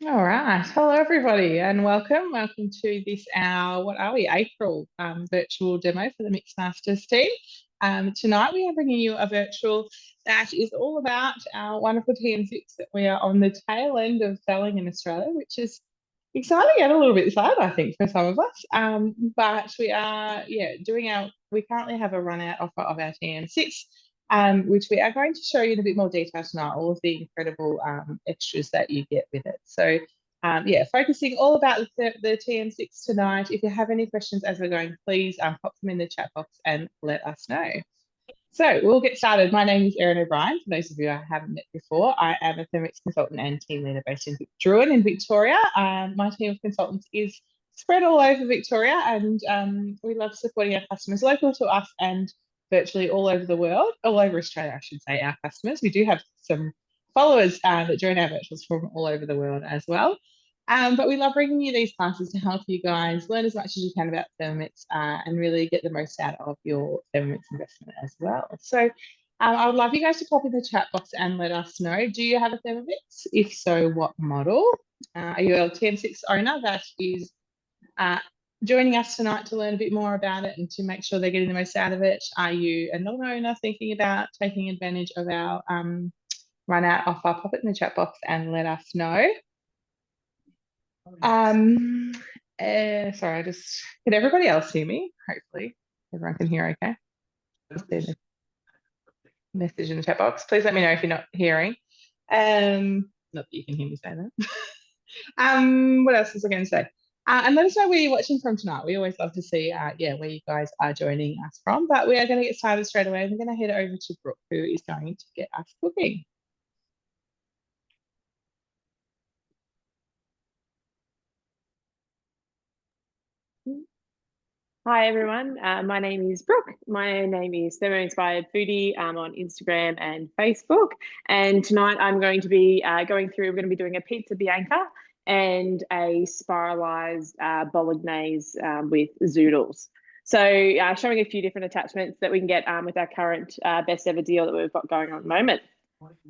All right. Hello, everybody, and welcome. Welcome to this our, what are we, April virtual demo for the Mixmasters team. Tonight we are bringing you a virtual that is all about our wonderful TM6 that we are on the tail end of selling in Australia, which is exciting and a little bit sad, I think, for some of us. But we are, we currently have a run out offer of our TM6, which we are going to show you in a bit more detail tonight, all of the incredible extras that you get with it. So, focusing all about the TM6 tonight. If you have any questions as we're going, please pop them in the chat box and let us know. So we'll get started. My name is Erin O'Brien. For those of you I haven't met before, I am a Thermix consultant and team leader based in Druin in Victoria. My team of consultants is spread all over Victoria, and we love supporting our customers local to us and virtually all over the world, all over Australia, I should say, our customers. We do have some followers that join our virtuals from all over the world as well. But we love bringing you these classes to help you guys learn as much as you can about Thermomix and really get the most out of your Thermomix investment as well. So I would love you guys to pop in the chat box and let us know. Do you have a Thermomix? If so, what model? Are you a TM6 owner that is joining us tonight to learn a bit more about it and to make sure they're getting the most out of it? Are you a non-owner thinking about taking advantage of our run out offer? Pop it in the chat box and let us know. Sorry, can everybody else hear me? Hopefully everyone can hear okay. Message in the chat box. Please let me know if you're not hearing. Not that you can hear me say that. What else was I going to say? And let us know where you're watching from tonight. We always love to see, where you guys are joining us from. But we are going to get started straight away. We're going to head over to Brooke, who is going to get us cooking. Hi everyone, my name is Brooke. My name is Thermo Inspired Foodie on Instagram and Facebook. And tonight I'm going to be we're going to be doing a pizza bianca and a spiralized bolognese with zoodles. So showing a few different attachments that we can get with our current best ever deal that we've got going on at the moment.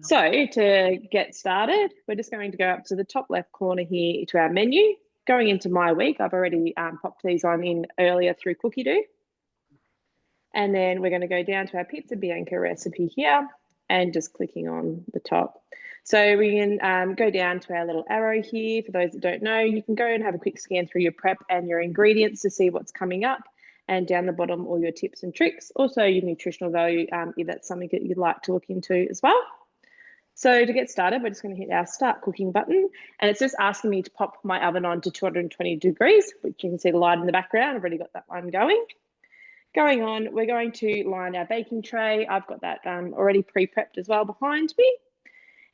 So to get started, we're just going to go up to the top left corner here to our menu. Going into my week, I've already popped these on in earlier through Cookidoo. And then we're going to go down to our pizza bianca recipe here and just clicking on the top. So we can go down to our little arrow here. For those that don't know, you can go and have a quick scan through your prep and your ingredients to see what's coming up. And down the bottom, all your tips and tricks. Also your nutritional value, if that's something that you'd like to look into as well. So to get started, we're just going to hit our start cooking button, and it's just asking me to pop my oven on to 220 degrees, which you can see the light in the background. I've already got that one going. Going on, we're going to line our baking tray. I've got that already pre-prepped as well behind me.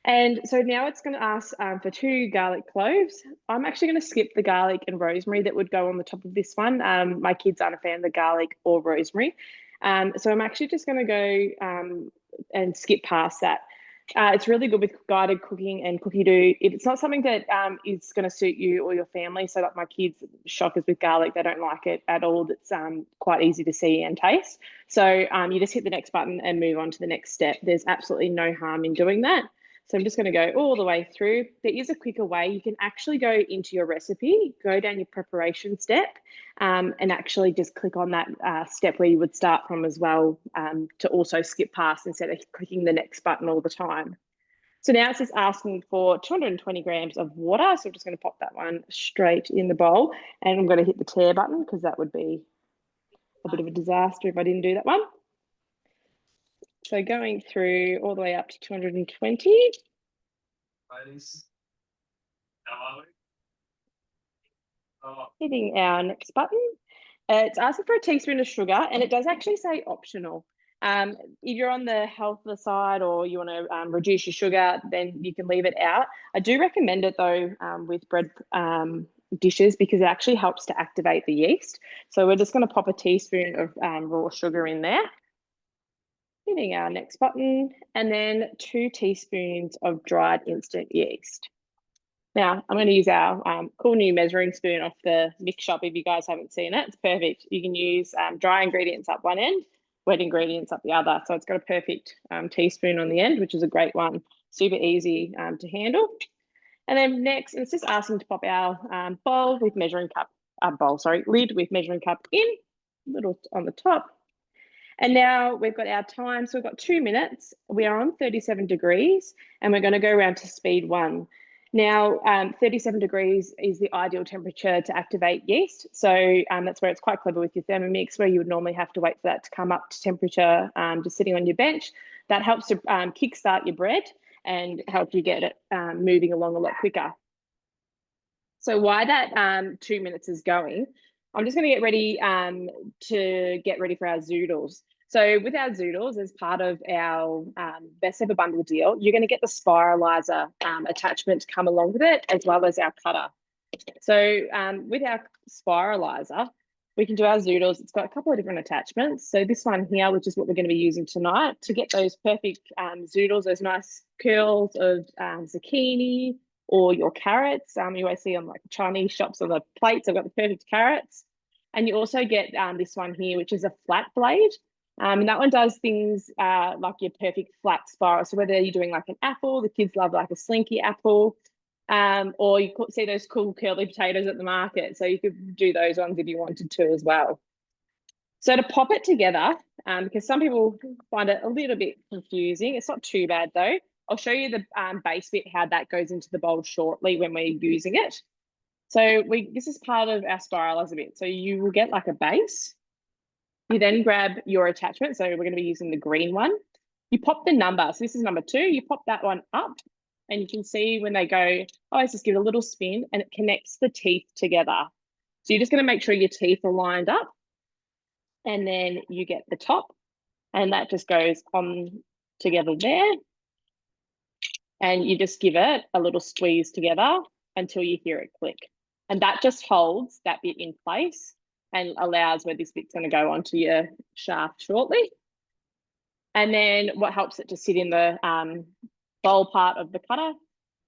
And so now it's going to ask for 2 garlic cloves. I'm actually going to skip the garlic and rosemary that would go on the top of this one. My kids aren't a fan of the garlic or rosemary. So I'm actually just going to go and skip past that. It's really good with guided cooking and Cookidoo. If it's not something that is going to suit you or your family, so like my kids, shockers with garlic, they don't like it at all. That's quite easy to see and taste. So you just hit the next button and move on to the next step. There's absolutely no harm in doing that. So I'm just going to go all the way through. There is a quicker way. You can actually go into your recipe, go down your preparation step, and actually just click on that step where you would start from as well, to also skip past instead of clicking the next button all the time. So now it's just asking for 220 grams of water. So I'm just going to pop that one straight in the bowl, and I'm going to hit the tear button because that would be a bit of a disaster if I didn't do that one. So going through all the way up to 220. Hitting our next button. It's asking for a teaspoon of sugar, and it does actually say optional. If you're on the healthier side or you want to reduce your sugar, then you can leave it out. I do recommend it though with bread dishes because it actually helps to activate the yeast. So we're just going to pop a teaspoon of raw sugar in there. Hitting our next button, and then 2 teaspoons of dried instant yeast. Now, I'm going to use our cool new measuring spoon off the Mix shop if you guys haven't seen it. It's perfect. You can use dry ingredients up one end, wet ingredients up the other. So it's got a perfect teaspoon on the end, which is a great one. Super easy to handle. And then next, it's just asking to pop our bowl with measuring cup, lid with measuring cup in, little on the top. And now we've got our time. So we've got 2 minutes. We are on 37 degrees and we're going to go around to speed 1. Now, 37 degrees is the ideal temperature to activate yeast. So that's where it's quite clever with your Thermomix, where you would normally have to wait for that to come up to temperature just sitting on your bench. That helps to kickstart your bread and help you get it moving along a lot quicker. So while that 2 minutes is going, I'm just going to get ready for our zoodles. So with our zoodles, as part of our best ever bundle deal, you're going to get the spiralizer attachment to come along with it, as well as our cutter. So with our spiralizer, we can do our zoodles. It's got a couple of different attachments. So this one here, which is what we're going to be using tonight, to get those perfect zoodles, those nice curls of zucchini, or your carrots. You always see on like Chinese shops on the plates, I've got the perfect carrots. And you also get this one here, which is a flat blade. And that one does things like your perfect flat spiral. So whether you're doing like an apple, the kids love like a slinky apple, or you could see those cool curly potatoes at the market. So you could do those ones if you wanted to as well. So to pop it together, because some people find it a little bit confusing, it's not too bad though. I'll show you the base bit, how that goes into the bowl shortly when we're using it. So this is part of our spiralizer bit. So you will get like a base. You then grab your attachment. So we're going to be using the green one. You pop the number. So this is number 2. You pop that one up and you can see when they go, oh, let's just give it a little spin and it connects the teeth together. So you're just going to make sure your teeth are lined up. And then you get the top and that just goes on together there. And you just give it a little squeeze together until you hear it click. And that just holds that bit in place and allows where this bit's going to go onto your shaft shortly. And then what helps it to sit in the bowl part of the cutter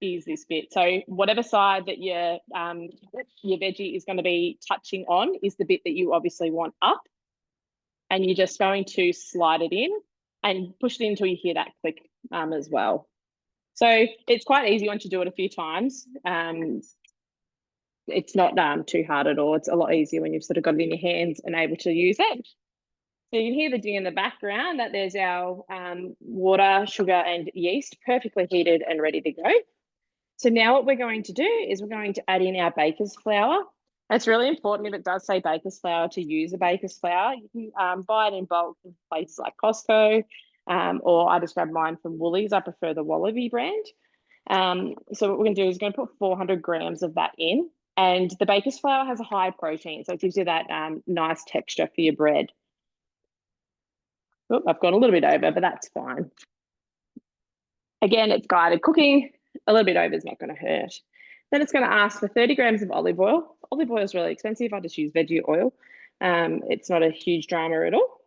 is this bit. So whatever side that your veggie is going to be touching on is the bit that you obviously want up. And you're just going to slide it in and push it in until you hear that click as well. So it's quite easy once you do it a few times. It's not too hard at all. It's a lot easier when you've sort of got it in your hands and able to use it. So you can hear the ding in the background that there's our water, sugar and yeast perfectly heated and ready to go. So now what we're going to do is we're going to add in our baker's flour. It's really important, if it does say baker's flour, to use a baker's flour. You can buy it in bulk in places like Costco, or I just grab mine from Woolies. I prefer the Wallaby brand. So what we're going to do is we're going to put 400 grams of that in. And the baker's flour has a high protein, so it gives you that nice texture for your bread. Oh, I've gone a little bit over, but that's fine. Again, it's guided cooking. A little bit over is not going to hurt. Then it's going to ask for 30 grams of olive oil. Olive oil is really expensive. I just use veggie oil. It's not a huge drama at all.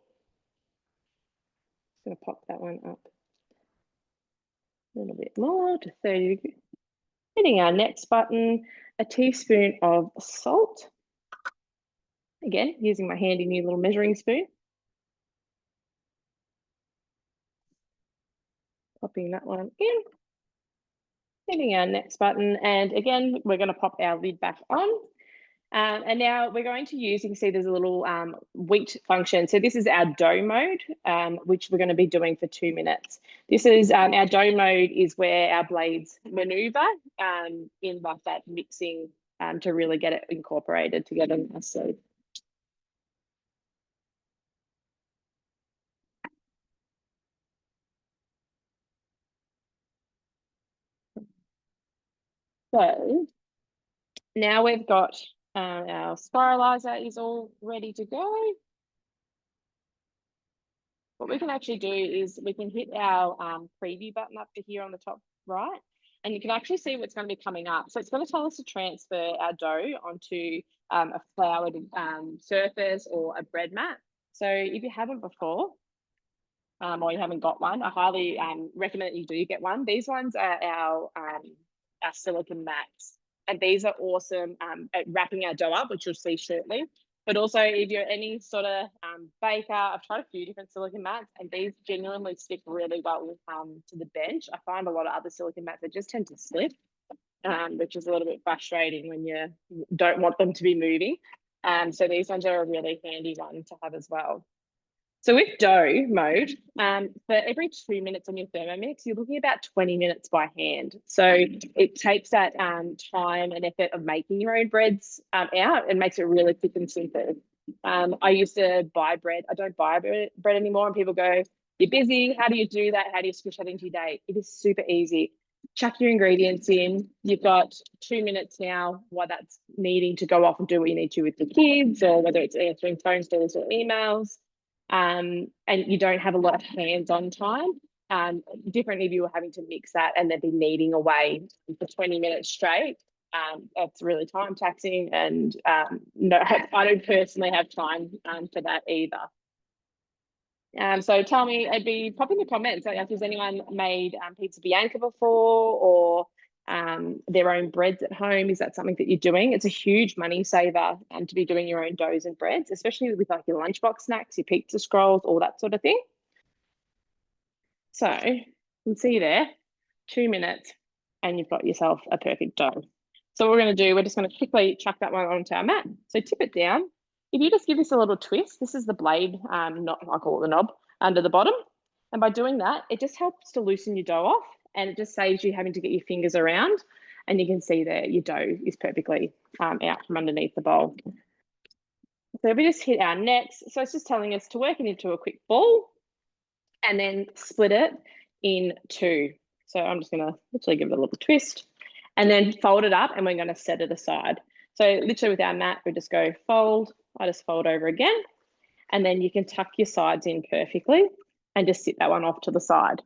Just going to pop that one up a little bit more to 30. Hitting our next button, a teaspoon of salt. Again, using my handy new little measuring spoon. Popping that one in. Hitting our next button, and again, we're going to pop our lid back on. And now we're going to use, you can see there's a little wheat function. So this is our dough mode, which we're going to be doing for 2 minutes. This is our dough mode is where our blades maneuver in like that mixing to really get it incorporated together nicely. So now we've got our spiralizer is all ready to go. What we can actually do is we can hit our preview button up to here on the top right, and you can actually see what's going to be coming up. So it's going to tell us to transfer our dough onto a floured surface or a bread mat. So if you haven't before, or you haven't got one, I highly recommend that you do get one. These ones are our silicone mats. And these are awesome at wrapping our dough up, which you'll see shortly. But also, if you're any sort of baker, I've tried a few different silicone mats, and these genuinely stick really well to the bench. I find a lot of other silicone mats that just tend to slip. which is a little bit frustrating when you don't want them to be moving. So these ones are a really handy one to have as well. So with dough mode, for every 2 minutes on your Thermomix, you're looking about 20 minutes by hand. So it takes that time and effort of making your own breads out and makes it really quick and simple. I used to buy bread. I don't buy bread anymore. And people go, you're busy. How do you do that? How do you squish that into your day? It is super easy. Chuck your ingredients in. You've got 2 minutes now while that's needing to go off and do what you need to with the kids, or whether it's answering phone calls or emails. And you don't have a lot of hands-on time. Different if you were having to mix that and then be kneading away for 20 minutes straight. That's really time taxing, and no, I don't personally have time for that either. So tell me, pop in the comments if there's anyone made pizza bianca before, or their own breads at home. Is that something that you're doing? It's a huge money saver to be doing your own doughs and breads, especially with like your lunchbox snacks, your pizza scrolls, all that sort of thing. So you can see there, 2 minutes and you've got yourself a perfect dough. So what we're going to do, we're just going to quickly chuck that one onto our mat. So tip it down. If you just give this a little twist, this is the blade, not, I call it the knob, under the bottom. And by doing that, it just helps to loosen your dough off, and it just saves you having to get your fingers around. And you can see there, your dough is perfectly out from underneath the bowl. So we just hit our next. So it's just telling us to work it into a quick ball and then split it in two. So I'm just going to literally give it a little twist and then fold it up, and we're going to set it aside. So literally with our mat, we just go fold. I just fold over again, and then you can tuck your sides in perfectly and just sit that one off to the side.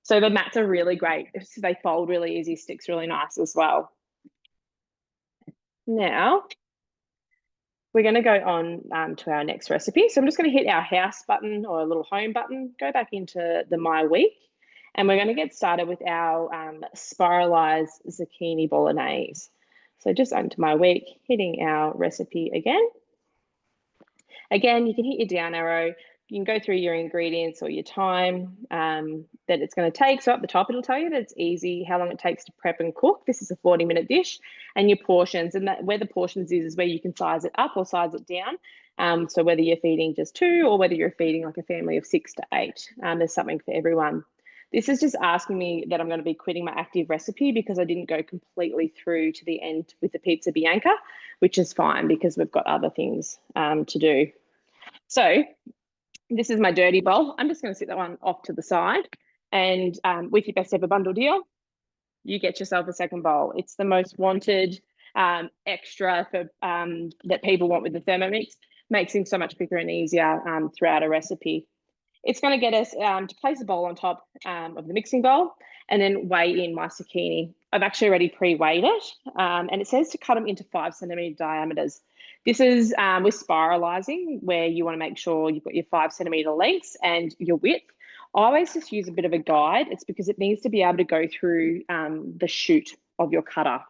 So the mats are really great. They fold really easy, sticks really nice as well. Now, we're going to go on to our next recipe. So I'm just going to hit our house button or a little home button, go back into the My Week, and we're going to get started with our spiralized zucchini bolognese. So just onto My Week, hitting our recipe again. Again, you can hit your down arrow. You can go through your ingredients or your time that it's going to take. So at the top, it'll tell you that it's easy, how long it takes to prep and cook. This is a 40-minute dish, and your portions. And that where the portions is where you can size it up or size it down. So whether you're feeding just 2 or whether you're feeding like a family of 6 to 8, there's something for everyone. This is just asking me that I'm going to be quitting my active recipe because I didn't go completely through to the end with the pizza bianca, which is fine because we've got other things to do. So this is my dirty bowl. I'm just going to sit that one off to the side, and with your best ever bundle deal, you get yourself a second bowl. It's the most wanted extra for that people want with the Thermomix. Makes things so much quicker and easier throughout a recipe. It's going to get us to place a bowl on top of the mixing bowl and then weigh in my zucchini. I've actually already pre-weighed it, and it says to cut them into 5 centimetre diameters. This is with spiralizing, where you want to make sure you've got your 5 centimetre lengths and your width. I always just use a bit of a guide. It's because it needs to be able to go through the chute of your cutter.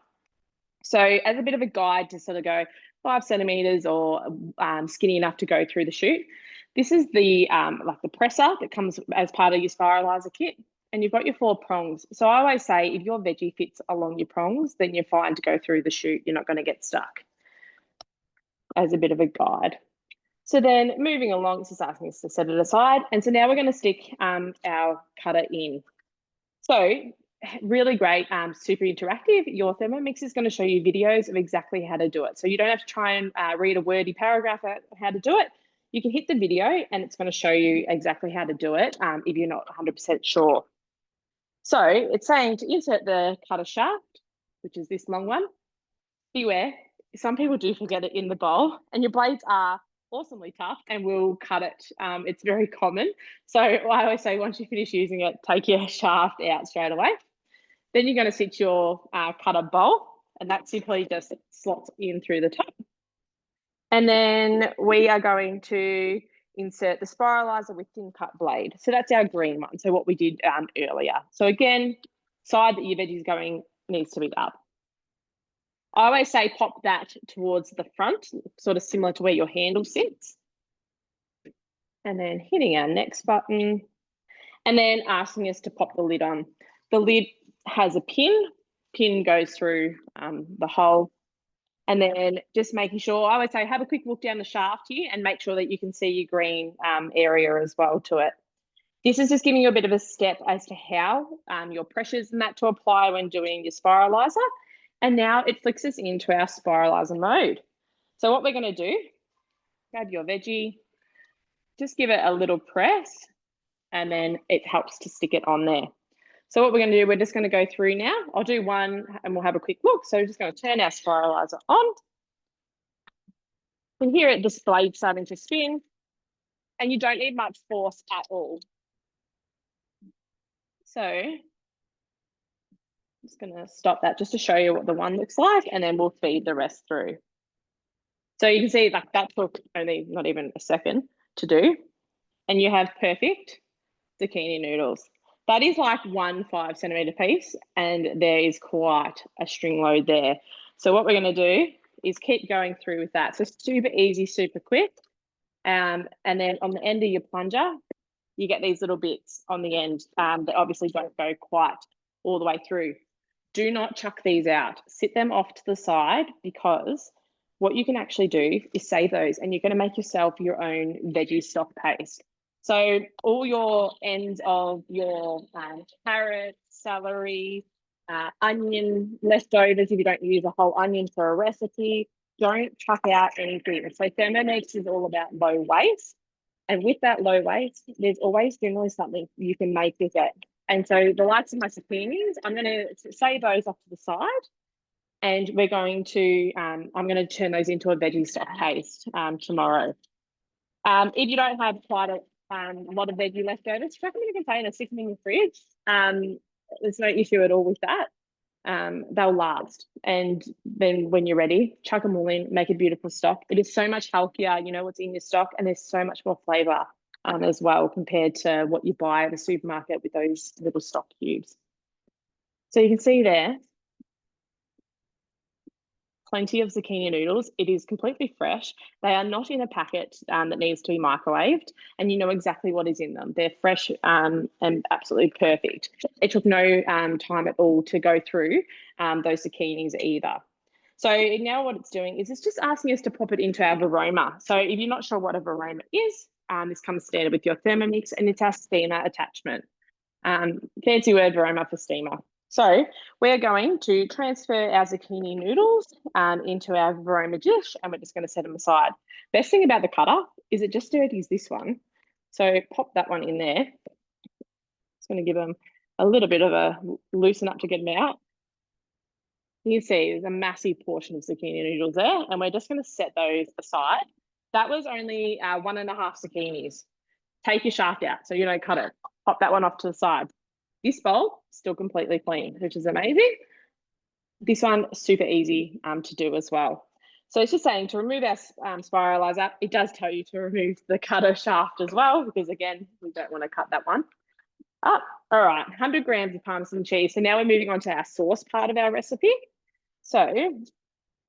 So as a bit of a guide to sort of go 5 centimetres or skinny enough to go through the chute. This is the like the presser that comes as part of your spiralizer kit, and you've got your 4 prongs. So I always say if your veggie fits along your prongs, then you're fine to go through the chute. You're not going to get stuck, as a bit of a guide. So then moving along, it's just asking us to set it aside. And so now we're going to stick our cutter in. So really great, super interactive. Your Thermomix is going to show you videos of exactly how to do it. So you don't have to try and read a wordy paragraph about how to do it. You can hit the video and it's going to show you exactly how to do it if you're not 100% sure. So it's saying to insert the cutter shaft, which is this long one. Beware, some people do forget it in the bowl, and your blades are awesomely tough and will cut it. It's very common. So I always say once you finish using it, take your shaft out straight away. Then you're going to sit your cutter bowl, and that simply just slots in through the top. And then we are going to insert the spiralizer with thin cut blade. So that's our green one. So what we did earlier. So again, side that your veggie is going needs to be up. I always say pop that towards the front, sort of similar to where your handle sits. And then hitting our next button, and then asking us to pop the lid on. The lid has a pin, pin goes through the hole. And then just making sure, I would say have a quick look down the shaft here and make sure that you can see your green area as well to it. This is just giving you a bit of a step as to how your pressures and that to apply when doing your spiralizer. And now it flicks us into our spiralizer mode. So what we're going to do, grab your veggie, just give it a little press, and then it helps to stick it on there. So what we're going to do, we're just going to go through now. I'll do one and we'll have a quick look. So we're just going to turn our spiralizer on. You can hear it, this blade starting to spin, and you don't need much force at all. So I'm just going to stop that just to show you what the one looks like, and then we'll feed the rest through. So you can see like that took only not even a second to do, and you have perfect zucchini noodles. That is like 1 5 centimetre piece, and there is quite a string load there. So what we're going to do is keep going through with that. So super easy, super quick. And then on the end of your plunger, you get these little bits on the end that obviously don't go quite all the way through. Do not chuck these out. Sit them off to the side, because what you can actually do is save those, and you're going to make yourself your own veggie stock paste. So all your ends of your carrot, celery, onion leftovers, if you don't use a whole onion for a recipe, don't chuck out anything. So Thermomix is all about low waste. And with that low waste, there's always generally something you can make with it. And so the likes of my zucchinis, I'm going to save those off to the side. And we're going to, I'm going to turn those into a veggie stock paste tomorrow. If you don't have quite a lot of veggie leftovers, chuck them in a container, stick them in your fridge. There's no issue at all with that. They'll last. And then when you're ready, chuck them all in, make a beautiful stock. It is so much healthier, you know what's in your stock, and there's so much more flavour as well compared to what you buy at the supermarket with those little stock cubes. So you can see there, plenty of zucchini noodles. It is completely fresh. They are not in a packet that needs to be microwaved, and you know exactly what is in them. They're fresh and absolutely perfect. It took no time at all to go through those zucchinis either. So now what it's doing is it's just asking us to pop it into our varoma. So if you're not sure what a varoma is, this comes standard with your Thermomix, and it's our steamer attachment. Fancy word, varoma, for steamer. So we're going to transfer our zucchini noodles into our varoma dish, and we're just going to set them aside. Best thing about the cutter is it just dirties this one. So pop that one in there. Just going to give them a little bit of a loosen up to get them out. You can see there's a massive portion of zucchini noodles there, and we're just going to set those aside. That was only 1.5 zucchinis. Take your shaft out so you don't cut it. Pop that one off to the side. This bowl, still completely clean, which is amazing. This one, super easy to do as well. So it's just saying to remove our spiralizer, it does tell you to remove the cutter shaft as well, because again, we don't want to cut that one up. All right, 100 grams of Parmesan cheese. So now we're moving on to our sauce part of our recipe. So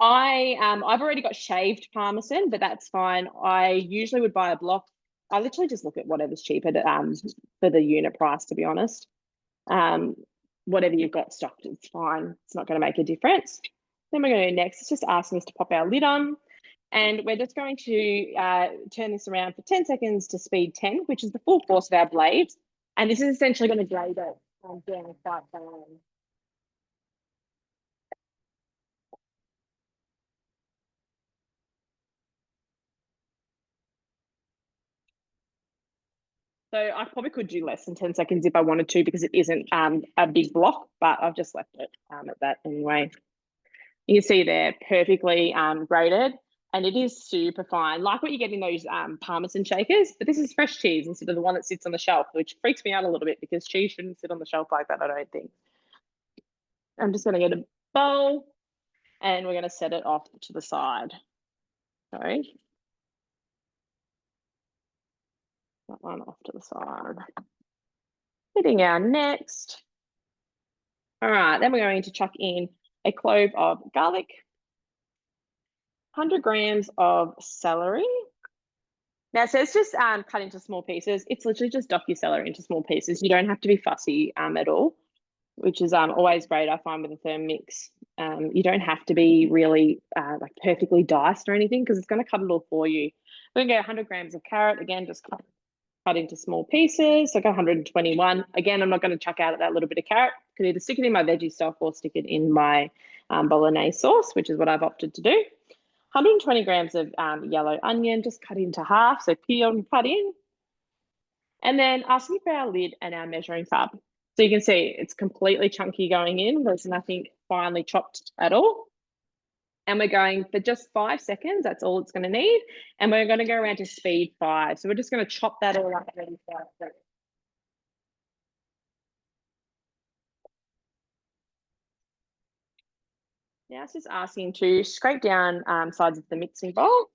I've already got shaved Parmesan, but that's fine. I usually would buy a block. I literally just look at whatever's cheaper for the unit price, to be honest. Whatever you've got stocked, it's fine. It's not going to make a difference. Then we're going to do next, it's just asking us to pop our lid on, and we're just going to turn this around for 10 seconds to speed 10, which is the full force of our blades. And this is essentially going to grade it down quite fine. So I probably could do less than 10 seconds if I wanted to, because it isn't a big block, but I've just left it at that anyway. You can see they're perfectly grated, and it is super fine, like what you get in those Parmesan shakers, but this is fresh cheese instead of the one that sits on the shelf, which freaks me out a little bit because cheese shouldn't sit on the shelf like that, I don't think. I'm just going to get a bowl, and we're going to set it off to the side. Sorry. That one off to the side. Hitting our next. All right, then we're going to chuck in a clove of garlic, 100 grams of celery. Now, so it's just cut into small pieces. It's literally just dock your celery into small pieces. You don't have to be fussy at all. which is always great, I find, with a Thermomix. You don't have to be really like perfectly diced or anything, because it's going to cut it all for you. We're going to go 100 grams of carrot, again, just cut into small pieces. So I got 121. Again, I'm not going to chuck out that little bit of carrot. I could either stick it in my veggie stock or stick it in my bolognese sauce, which is what I've opted to do. 120 grams of yellow onion, just cut into half, so peel and cut in. And then asking for our lid and our measuring cup. So you can see it's completely chunky going in. There's nothing finely chopped at all. And we're going for just 5 seconds. That's all it's going to need. And we're going to go around to speed 5. So we're just going to chop that all up. Now it's just asking to scrape down sides of the mixing bowl.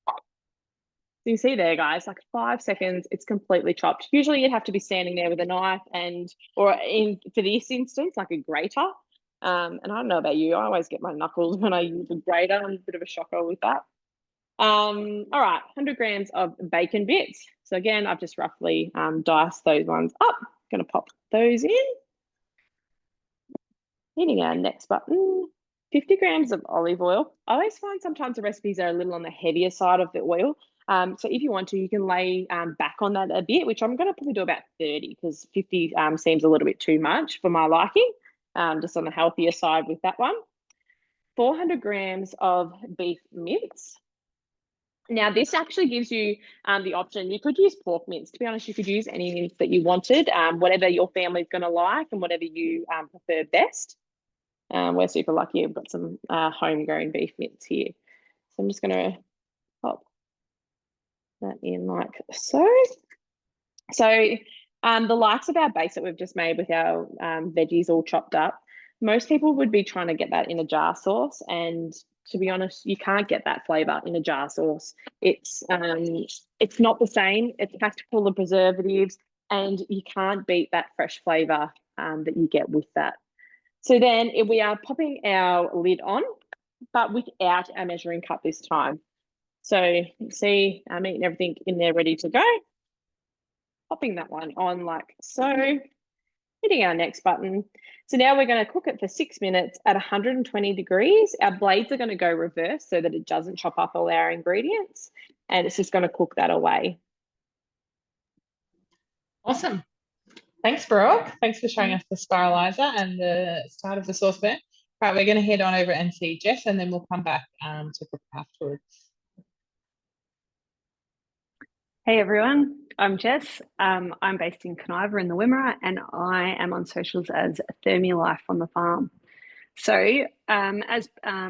So you see there, guys, like 5 seconds, it's completely chopped. Usually you'd have to be standing there with a knife or for this instance, like a grater. And I don't know about you, I always get my knuckles when I use a grater. I'm a bit of a shocker with that. All right, 100 grams of bacon bits. So again, I've just roughly diced those ones up. Going to pop those in. Hitting our next button. 50 grams of olive oil. I always find sometimes the recipes are a little on the heavier side of the oil. So if you want to, you can lay back on that a bit, which I'm going to probably do about 30, because 50 seems a little bit too much for my liking, just on the healthier side with that one. 400 grams of beef mince. Now, this actually gives you the option. You could use pork mince. To be honest, you could use any mince that you wanted, whatever your family's going to like and whatever you prefer best. We're super lucky. We've got some homegrown beef mince here. So I'm just going to pop that in like so. So the likes of our base that we've just made with our veggies all chopped up, most people would be trying to get that in a jar sauce, and to be honest, you can't get that flavor in a jar sauce. It's not the same. It's packed full of preservatives, and you can't beat that fresh flavor that you get with that. So then we are popping our lid on, but without our measuring cup this time. So you see I'm eating everything in there ready to go. Popping that one on like so. Hitting our next button. So now we're going to cook it for 6 minutes at 120 degrees. Our blades are going to go reverse so that it doesn't chop up all our ingredients, and it's just going to cook that away. Awesome. Thanks, Brooke. Thanks for showing us the spiralizer and the start of the saucepan. Right, we're going to head on over and see Jess, and then we'll come back to Brooke afterwards. Hey everyone, I'm Jess. I'm based in Conniva in the Wimmera, and I am on socials as Thermi-Life on the farm. So as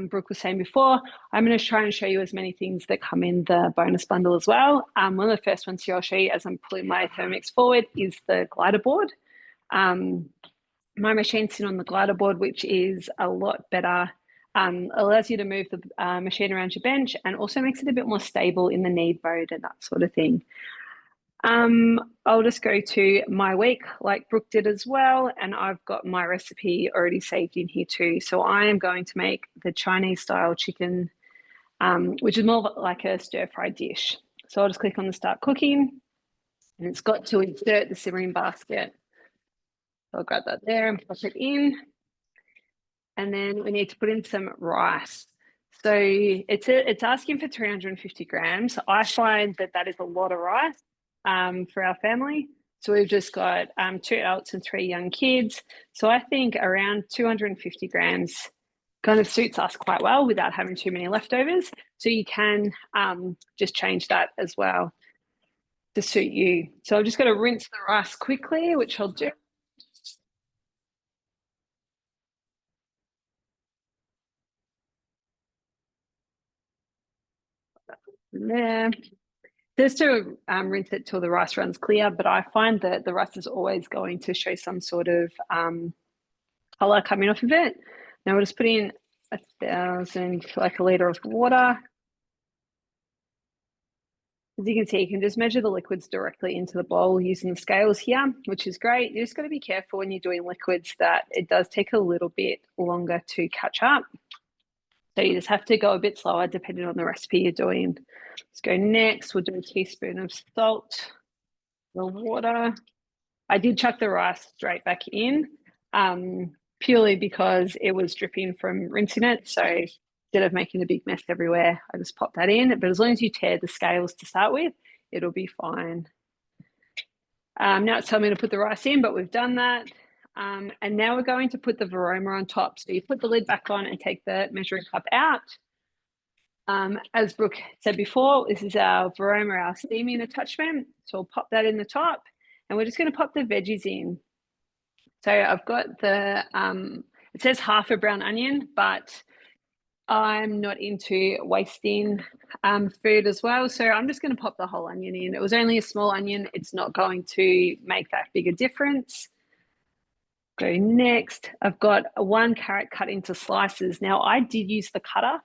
Brooke was saying before, I'm going to try and show you as many things that come in the bonus bundle as well. One of the first ones here I'll show you as I'm pulling my Thermomix forward is the glider board. My machine's sitting on the glider board, which is a lot better. Allows you to move the machine around your bench, and also makes it a bit more stable in the knead mode and that sort of thing. I'll just go to my week like Brooke did as well, and I've got my recipe already saved in here too. So I am going to make the Chinese style chicken, which is more like a stir-fried dish. So I'll just click on the start cooking, and it's got to insert the simmering basket. I'll grab that there and pop it in. And then we need to put in some rice. So it's asking for 350 grams. I find that is a lot of rice for our family. So we've just got 2 adults and 3 young kids. So I think around 250 grams kind of suits us quite well without having too many leftovers. So you can just change that as well to suit you. So I'm just going to rinse the rice quickly, which I'll do. There. Just to rinse it till the rice runs clear, but I find that the rice is always going to show some sort of colour coming off of it. Now we'll just put in 1,000, like a litre of water. As you can see, you can just measure the liquids directly into the bowl using the scales here, which is great. You just got to be careful when you're doing liquids that it does take a little bit longer to catch up. So you just have to go a bit slower depending on the recipe you're doing. Let's go next. We'll do a teaspoon of salt, the water. I did chuck the rice straight back in, purely because it was dripping from rinsing it. So instead of making a big mess everywhere, I just pop that in. But as long as you tear the scales to start with, it'll be fine. Now it's telling me to put the rice in, but we've done that. And now we're going to put the varoma on top. So you put the lid back on and take the measuring cup out. As Brooke said before, this is our varoma, our steaming attachment. So we'll pop that in the top, and we're just going to pop the veggies in. So I've got the, it says half a brown onion, but I'm not into wasting food as well. So I'm just going to pop the whole onion in. It was only a small onion. It's not going to make that big a difference. Go next. I've got 1 carrot cut into slices. Now I did use the cutter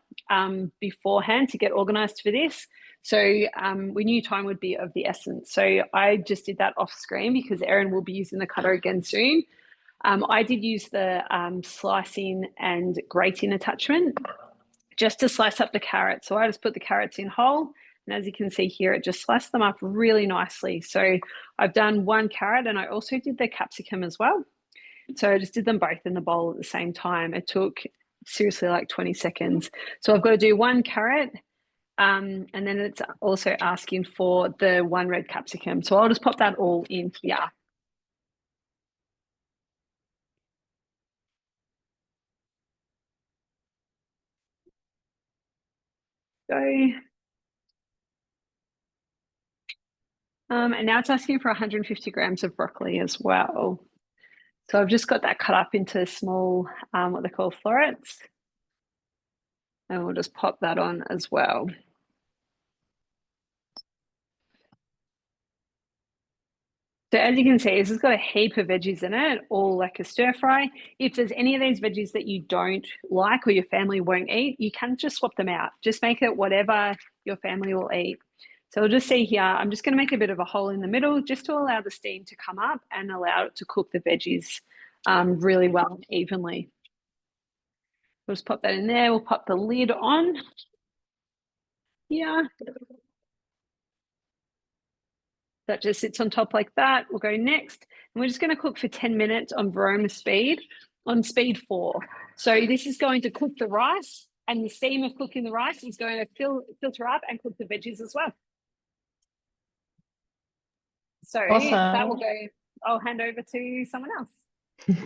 beforehand to get organized for this. So we knew time would be of the essence. So I just did that off screen because Erin will be using the cutter again soon. I did use the slicing and grating attachment just to slice up the carrots. So I just put the carrots in whole. And as you can see here, it just sliced them up really nicely. So I've done 1 carrot, and I also did the capsicum as well. So I just did them both in the bowl at the same time. It took seriously like 20 seconds. So I've got to do 1 carrot, and then it's also asking for the 1 red capsicum. So I'll just pop that all in here. Go. And now it's asking for 150 grams of broccoli as well. So I've just got that cut up into small, what they call florets. And we'll just pop that on as well. So as you can see, this has got a heap of veggies in it, all like a stir fry. If there's any of these veggies that you don't like or your family won't eat, you can just swap them out. Just make it whatever your family will eat. So we'll just see here, I'm just going to make a bit of a hole in the middle just to allow the steam to come up and allow it to cook the veggies really well and evenly. We'll just pop that in there. We'll pop the lid on. Yeah. That just sits on top like that. We'll go next. And we're just going to cook for 10 minutes on varoma speed, on speed 4. So this is going to cook the rice, and the steam of cooking the rice is going to filter up and cook the veggies as well. So Awesome. That will go, I'll hand over to someone else.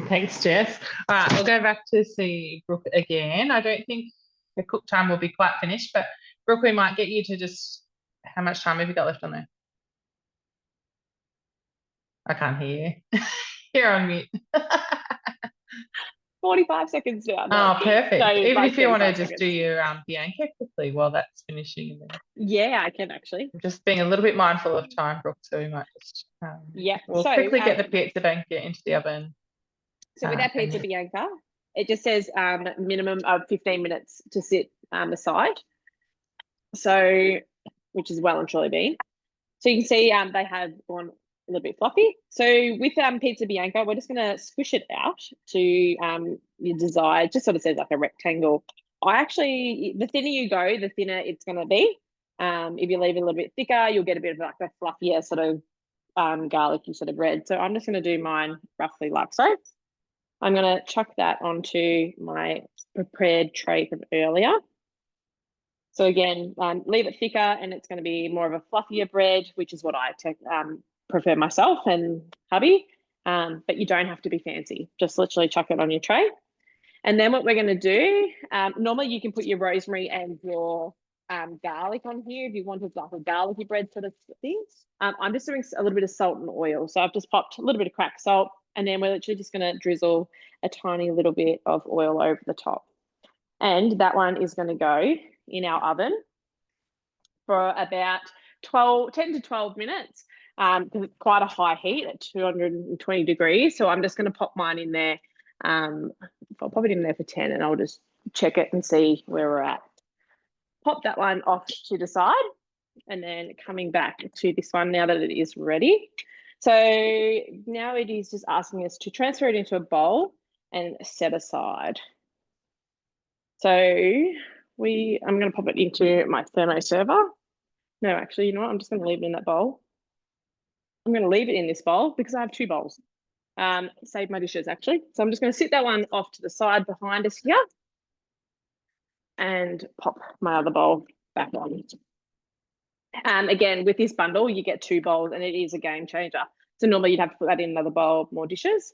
Thanks, Jess. All right, we'll go back to see Brooke again. I don't think the cook time will be quite finished, but Brooke, we might get you to just, how much time have you got left on there? I can't hear you. You're on mute. 45 seconds down. Oh, perfect. So even like if you want to just seconds. do your Bianca quickly while that's finishing. Yeah, I can actually. I'm just being a little bit mindful of time, Brooke, so we might just we'll quickly get the pizza Bianca into the oven. So with our pizza Bianca, it just says minimum of 15 minutes to sit aside. So, which is well and truly been. So you can see they have gone a little bit fluffy. So with pizza Bianca, we're just going to squish it out to your desired, just sort of says like a rectangle. The thinner you go, the thinner it's going to be. If you leave it a little bit thicker, you'll get a bit of like a fluffier sort of garlicky sort of bread. So I'm just going to do mine roughly like so. I'm going to chuck that onto my prepared tray from earlier. So again, leave it thicker, and it's going to be more of a fluffier bread, which is what I prefer myself and hubby. But you don't have to be fancy. Just literally chuck it on your tray. And then what we're going to do, normally you can put your rosemary and your garlic on here if you wanted like a garlicky bread sort of thing. I'm just doing a little bit of salt and oil. So I've just popped a little bit of cracked salt, and then we're literally just going to drizzle a tiny little bit of oil over the top. And that one is going to go in our oven for about 10 to 12 minutes because it's quite a high heat at 220 degrees. So I'm just going to pop mine in there. I'll pop it in there for 10, and I'll just check it and see where we're at. Pop that one off to the side, and then coming back to this one now that it is ready. So now it is just asking us to transfer it into a bowl and set aside. So I'm going to pop it into my thermo server. No, actually, you know what? I'm just going to leave it in that bowl. I'm going to leave it in this bowl because I have 2 bowls. Save my dishes actually. So I'm just going to sit that one off to the side behind us here and pop my other bowl back on. Again, with this bundle, you get 2 bowls and it is a game changer. So normally you'd have to put that in another bowl, more dishes.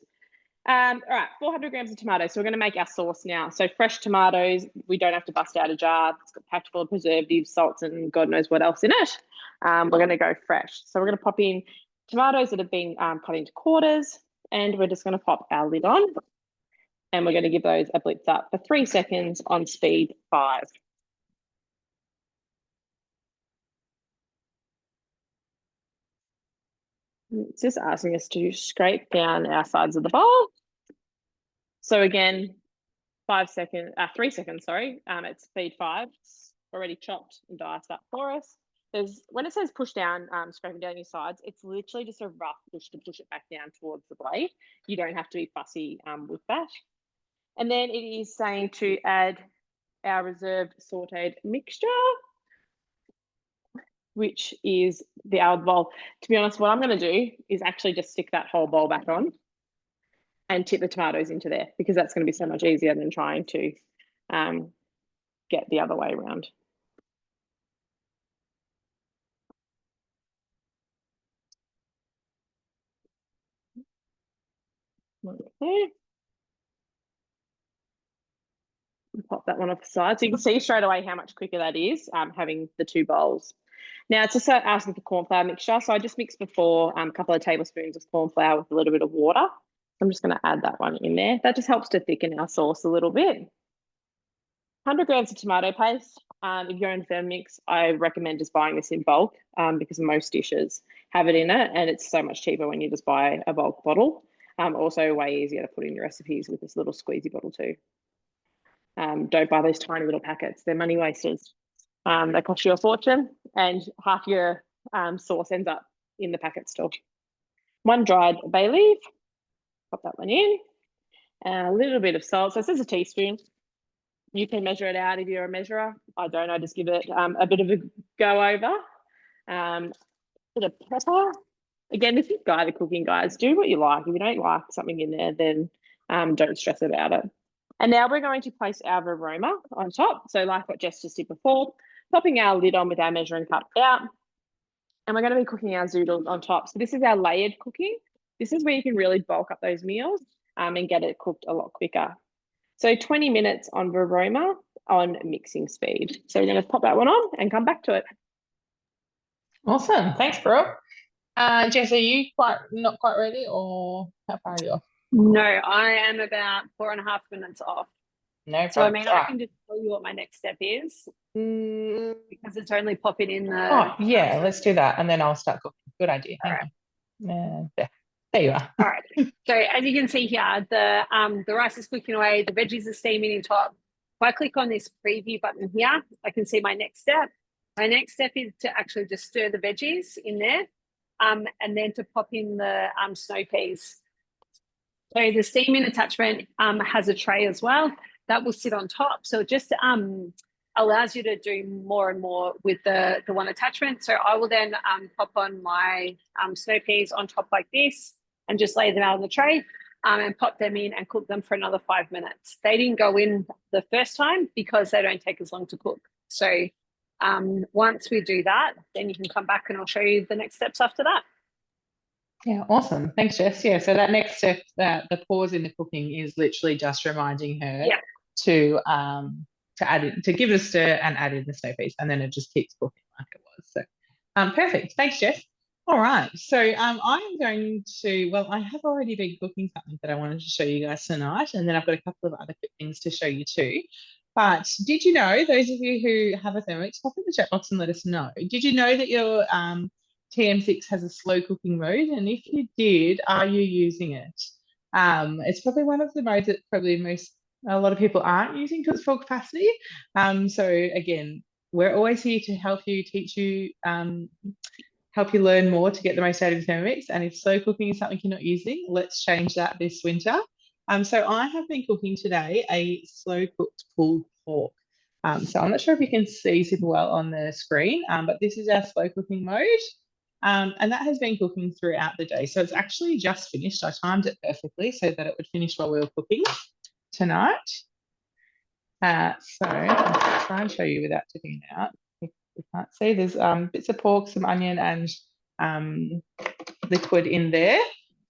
All right, 400 grams of tomatoes. So we're going to make our sauce now. So fresh tomatoes, we don't have to bust out a jar. It's got packed full of preservatives, salts, and God knows what else in it. We're going to go fresh. So we're going to pop in tomatoes that have been cut into quarters, and we're just going to pop our lid on. And we're going to give those a blitz up for 3 seconds on speed 5. It's just asking us to scrape down our sides of the bowl. So again, 3 seconds, sorry, at speed 5, it's already chopped and diced up for us. When it says push down, scraping down your sides, it's literally just a rough push to push it back down towards the blade. You don't have to be fussy with that. And then it is saying to add our reserved sauteed mixture, which is the almond bowl. To be honest, what I'm going to do is actually just stick that whole bowl back on and tip the tomatoes into there, because that's going to be so much easier than trying to get the other way around. Okay. Pop that one off the side. So you can see straight away how much quicker that is, having the 2 bowls. Now it's just asking for corn flour mixture. So I just mixed before a couple of tablespoons of corn flour with a little bit of water. I'm just going to add that one in there. That just helps to thicken our sauce a little bit. 100 grams of tomato paste. If you're in Thermomix, I recommend just buying this in bulk because most dishes have it in it, and it's so much cheaper when you just buy a bulk bottle. Also way easier to put in your recipes with this little squeezy bottle too. Don't buy those tiny little packets. They're money wasters. They cost you a fortune, and half your sauce ends up in the packet still. 1 dried bay leaf. Pop that one in. A little bit of salt. So this is a teaspoon. You can measure it out if you're a measurer. I don't. I just give it a bit of a go over. Bit of pepper. Again, if you guide the cooking, guys, do what you like. If you don't like something in there, then don't stress about it. And now we're going to place our aroma on top. So like what Jess just did before, popping our lid on with our measuring cup out. And we're going to be cooking our zoodles on top. So this is our layered cooking. This is where you can really bulk up those meals and get it cooked a lot quicker. So 20 minutes on aroma on mixing speed. So we're going to pop that one on and come back to it. Awesome. Thanks, Brooke. Jess, are you not quite ready, or how far are you off? No, I am about 4.5 minutes off. No problem. So, I mean, I can just tell you what my next step is because it's only popping in the... Oh, yeah, let's do that. And then I'll start cooking. Good idea. Hang on. There you are. All right. So as you can see here, the rice is cooking away. The veggies are steaming in top. If I click on this preview button here, I can see my next step. My next step is to actually just stir the veggies in there and then to pop in the snow peas. So the steaming attachment has a tray as well that will sit on top. So it just allows you to do more and more with the one attachment. So I will then pop on my snow peas on top like this and just lay them out on the tray and pop them in and cook them for another 5 minutes. They didn't go in the first time because they don't take as long to cook. So once we do that, then you can come back and I'll show you the next steps after that. Yeah, awesome. Thanks, Jess. Yeah, so that next step, the pause in the cooking, is literally just reminding her to add it, to give it a stir and add in the snow peas, and then it just keeps cooking like it was. So perfect. Thanks, Jess. All right, so I'm going to, well, I have already been cooking something that I wanted to show you guys tonight, and then I've got a couple of other quick things to show you too. But did you know, those of you who have a Thermomix, pop in the chat box and let us know. Did you know that your TM6 has a slow cooking mode? And if you did, are you using it? It's probably one of the modes that probably a lot of people aren't using to its full capacity. So again, we're always here to help you, teach you, help you learn more to get the most out of your Thermomix. And if slow cooking is something you're not using, let's change that this winter. So I have been cooking today a slow cooked pulled pork. So I'm not sure if you can see super well on the screen, but this is our slow cooking mode. And that has been cooking throughout the day. So it's actually just finished. I timed it perfectly so that it would finish while we were cooking tonight. So I'll try and show you without tipping it out. If you can't see, there's bits of pork, some onion and liquid in there.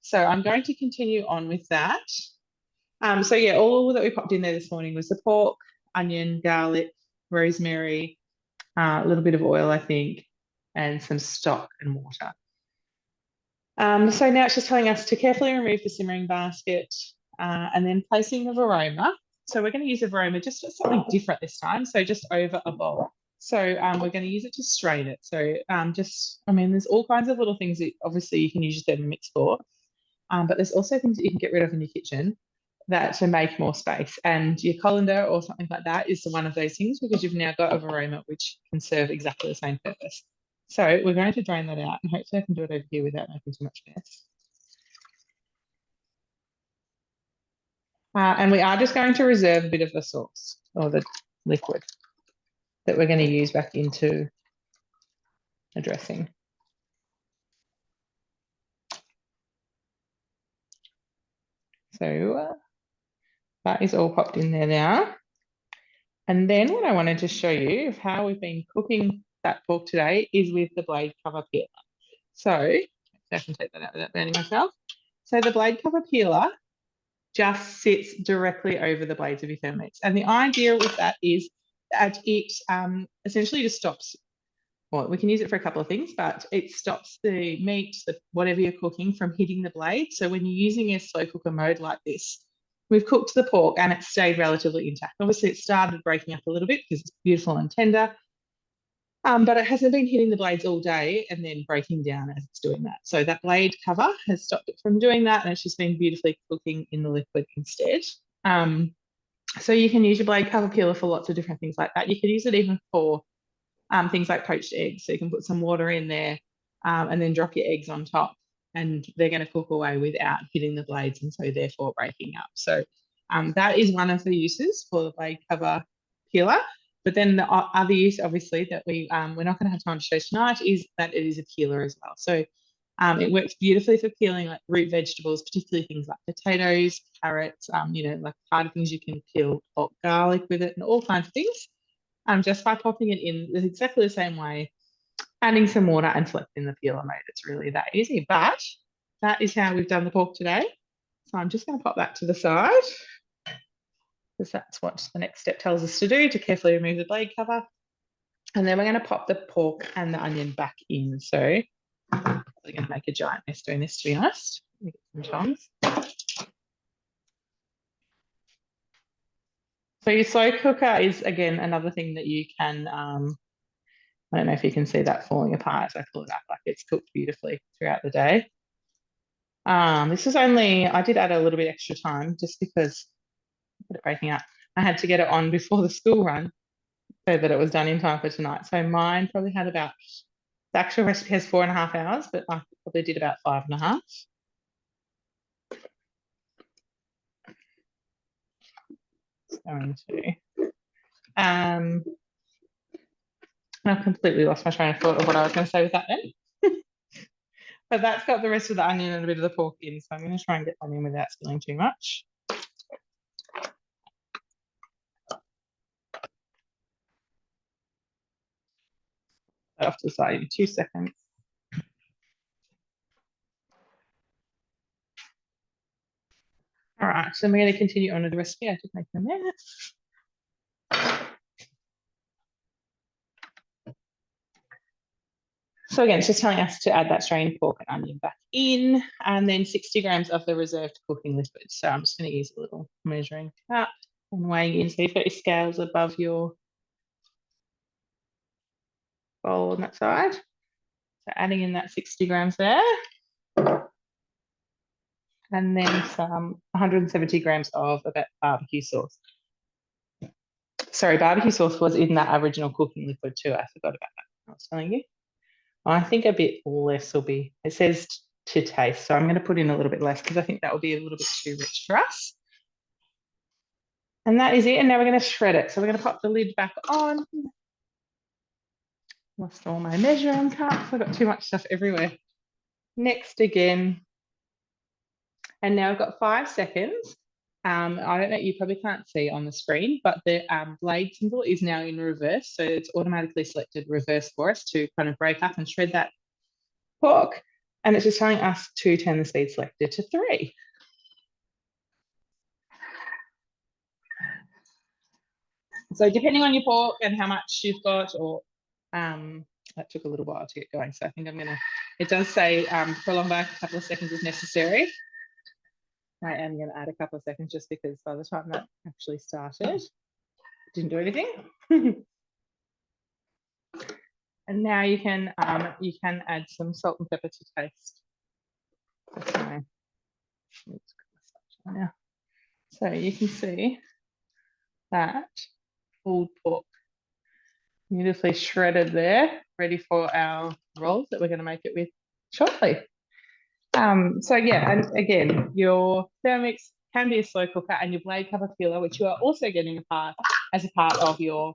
So I'm going to continue on with that. So yeah, all that we popped in there this morning was the pork, onion, garlic, rosemary, a little bit of oil, I think, and some stock and water. So now it's just telling us to carefully remove the simmering basket and then placing the varoma. So we're going to use a varoma just for something different this time, so just over a bowl. So we're going to use it to strain it. So there's all kinds of little things that obviously you can use your Thermomix for, but there's also things that you can get rid of in your kitchen that to make more space. And your colander or something like that is one of those things because you've now got a varoma which can serve exactly the same purpose. So we're going to drain that out and hopefully I can do it over here without making too much mess. And we are just going to reserve a bit of the sauce or the liquid that we're going to use back into the dressing. So that is all popped in there now. And then what I wanted to show you of how we've been cooking that pork today is with the blade cover peeler. So I can take that out without burning myself. So the blade cover peeler just sits directly over the blades of your Thermomix. And the idea with that is that it essentially just stops, well, we can use it for a couple of things, but it stops the meat, whatever you're cooking, from hitting the blade. So when you're using a slow cooker mode like this, we've cooked the pork and it stayed relatively intact. Obviously, it started breaking up a little bit because it's beautiful and tender, but it hasn't been hitting the blades all day and then breaking down as it's doing that. So that blade cover has stopped it from doing that, and it's just been beautifully cooking in the liquid instead. So you can use your blade cover peeler for lots of different things like that. You could use it even for things like poached eggs. So you can put some water in there and then drop your eggs on top, and they're going to cook away without hitting the blades and so therefore breaking up. So that is one of the uses for the blade cover peeler. But then the other use, obviously, that we're not going to have time to show tonight is that it is a peeler as well. So it works beautifully for peeling like root vegetables, particularly things like potatoes, carrots, like harder things you can peel, hot garlic with it and all kinds of things. Just by popping it in exactly the same way, adding some water and selecting the peeler mode. It's really that easy. But that is how we've done the pork today. So I'm just going to pop that to the side because that's what the next step tells us to do, to carefully remove the blade cover. And then we're going to pop the pork and the onion back in. So we're going to make a giant mess doing this, to be honest. Let me get some tongs. So your slow cooker is, again, another thing that you can, I don't know if you can see that falling apart as I pull it up, like it's cooked beautifully throughout the day. This is only, I did add a little bit extra time just because of it breaking up. I had to get it on before the school run so that it was done in time for tonight. So mine probably had about, the actual recipe has 4.5 hours, but I probably did about 5.5. Going to, I've completely lost my train of thought of what I was going to say with that then. But that's got the rest of the onion and a bit of the pork in, so I'm going to try and get that in without spilling too much. Off to the side in 2 seconds. All right, so we're going to continue on with the recipe. I just make a mess. So again, it's just telling us to add that strained pork and onion back in, and then 60 grams of the reserved cooking liquid. So I'm just going to use a little measuring cup and weighing in. So you've got your scales above your bowl on that side. So adding in that 60 grams there. And then some 170 grams of barbecue sauce. Sorry, barbecue sauce was in that original cooking liquid too. I forgot about that. I was telling you. I think a bit less will be, it says to taste, so I'm going to put in a little bit less because I think that will be a little bit too rich for us. And that is it. And now we're going to shred it. So we're going to pop the lid back on. Lost all my measuring cups. I've got too much stuff everywhere. Next again. And now I've got 5 seconds. I don't know, you probably can't see on the screen, but the blade symbol is now in reverse. So it's automatically selected reverse for us to kind of break up and shred that pork. And it's just telling us to turn the speed selector to 3. So depending on your pork and how much you've got, or that took a little while to get going. So I think I'm gonna, it does say prolong by a couple of seconds if necessary. I am gonna add a couple of seconds just because by the time that actually started, it didn't do anything. And now you can add some salt and pepper to taste. Okay. So you can see that pulled pork beautifully shredded there, ready for our rolls that we're going to make it with shortly. So yeah, and again, your Thermomix can be a slow cooker, and your blade cover peeler, which you are also getting as a part of your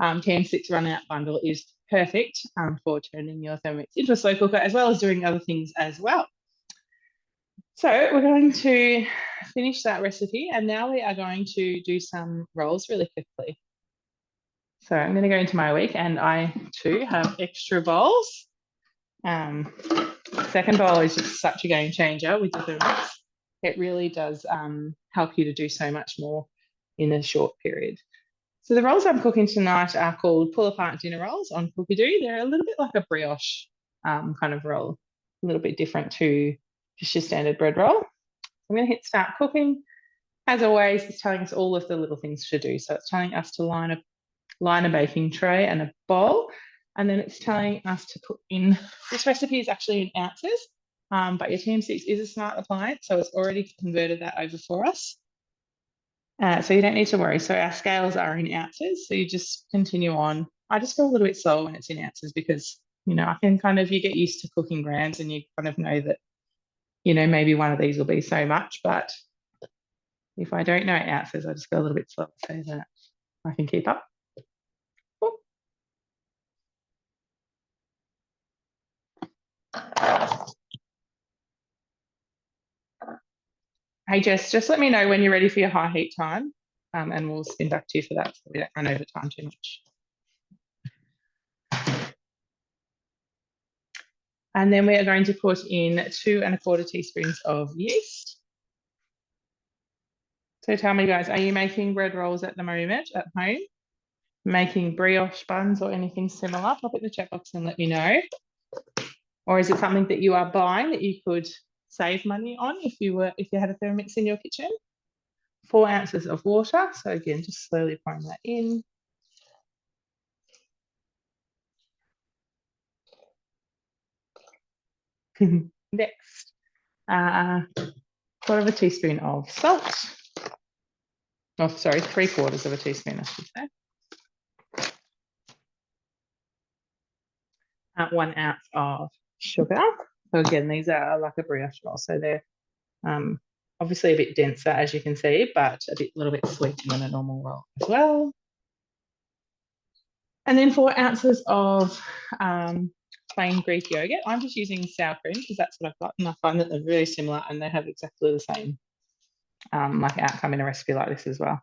TM6 run out bundle, is perfect for turning your Thermomix into a slow cooker, as well as doing other things as well. So we're going to finish that recipe, and now we are going to do some rolls really quickly. So I'm going to go into my week, and I too have extra bowls. Second bowl is just such a game changer with the Thermomix. It really does help you to do so much more in a short period. So the rolls I'm cooking tonight are called pull apart dinner rolls on Cookidoo. They're a little bit like a brioche kind of roll, a little bit different to just your standard bread roll. I'm going to hit start cooking. As always, it's telling us all of the little things to do. So it's telling us to line a baking tray and a bowl, and then it's telling us to put in, this recipe is actually in ounces, but your TM6 is a smart appliance, so it's already converted that over for us. So you don't need to worry. So our scales are in ounces, so you just continue on. I just go a little bit slower when it's in ounces because, you know, I can kind of, you get used to cooking grams and you kind of know that, you know, maybe one of these will be so much, but if I don't know ounces, I just go a little bit slower so that I can keep up. Hey Jess, just let me know when you're ready for your high heat time, and we'll spin back to you for that so we don't run over time too much. And then we are going to put in 2 1/4 teaspoons of yeast. So tell me guys, are you making bread rolls at the moment at home? Making brioche buns or anything similar? Pop it in the chat box and let me know. Or is it something that you are buying that you could save money on if you had a Thermomix in your kitchen? 4 ounces of water. So again, just slowly pouring that in. Next, 1/4 teaspoon of salt. Oh, sorry, 3/4 teaspoon, I should say. 1 ounce of sugar. So again, these are like a brioche roll, so they're obviously a bit denser, as you can see, but a little bit sweeter than a normal roll as well. And then 4 ounces of plain Greek yogurt. I'm just using sour cream because that's what I've got, and I find that they're very similar and they have exactly the same like outcome in a recipe like this as well.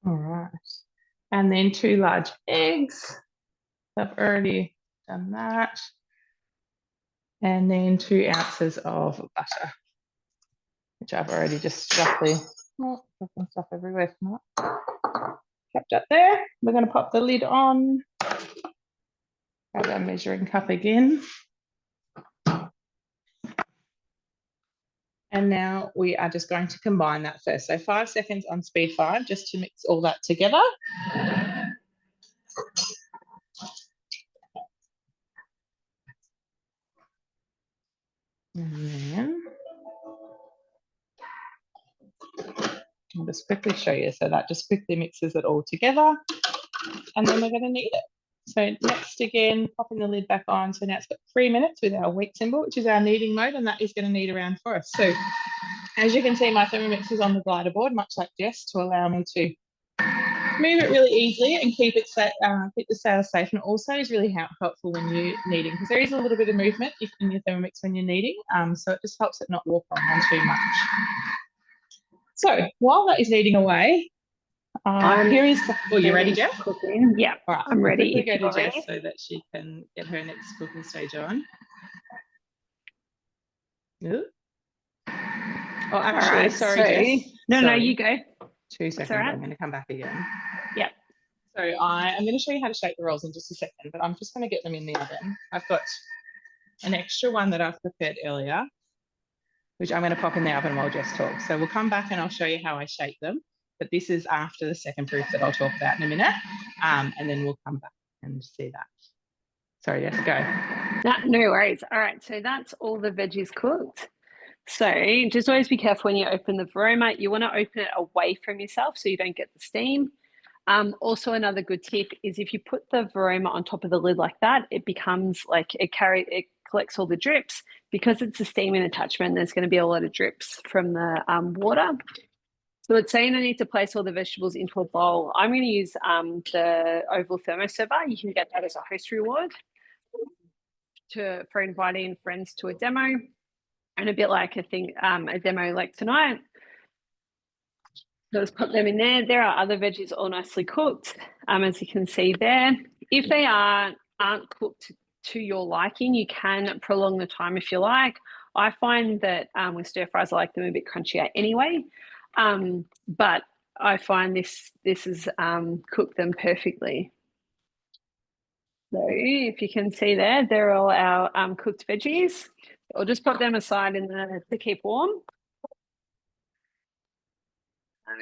All right, and then 2 large eggs. I've already done that. And then 2 ounces of butter, which I've already just roughly, dropping stuff everywhere from that. Kept up there. We're going to pop the lid on. Grab our measuring cup again. And now we are just going to combine that first. So 5 seconds on speed 5, just to mix all that together. And then I'll just quickly show you. So that just quickly mixes it all together. And then we're going to knead it. So next again, popping the lid back on. So now it's got 3 minutes with our wheat symbol, which is our kneading mode, and that is going to knead around for us. So as you can see, my Thermomix is on the glider board, much like Jess, to allow me to move it really easily and keep it keep the sail safe. And also is really helpful when you're kneading, because there is a little bit of movement in your Thermomix when you're kneading. So it just helps it not walk around too much. So while that is kneading away, here is. Oh, you ready, Jess? Cooking. Yeah, all right, I'm ready. Quickly go to Jess so that she can get her next cooking stage on. Ooh. Oh, actually, right, sorry, Jess. No, you go. 2 seconds. Right. I'm going to come back again. Yep. So I am going to show you how to shape the rolls in just a second, but I'm just going to get them in the oven. I've got an extra one that I've prepared earlier, which I'm going to pop in the oven while Jess talks. So we'll come back and I'll show you how I shape them. But this is after the second proof that I'll talk about in a minute. And then we'll come back and see that. Sorry, Jess, go. No worries. All right, so that's all the veggies cooked. So just always be careful when you open the varoma. You want to open it away from yourself so you don't get the steam. Also, another good tip is if you put the varoma on top of the lid like that, it becomes like it collects all the drips. Because it's a steaming attachment, there's going to be a lot of drips from the water. So it's saying I need to place all the vegetables into a bowl. I'm going to use the oval thermoserver. You can get that as a host reward for inviting friends to a demo. And a bit like a demo like tonight. So just put them in there. There are other veggies all nicely cooked, as you can see there. If they aren't cooked to your liking, you can prolong the time if you like. I find that with stir fries, I like them a bit crunchier anyway. But I find this has cooked them perfectly. So if you can see there, they're all our cooked veggies. I'll just put them aside to keep warm.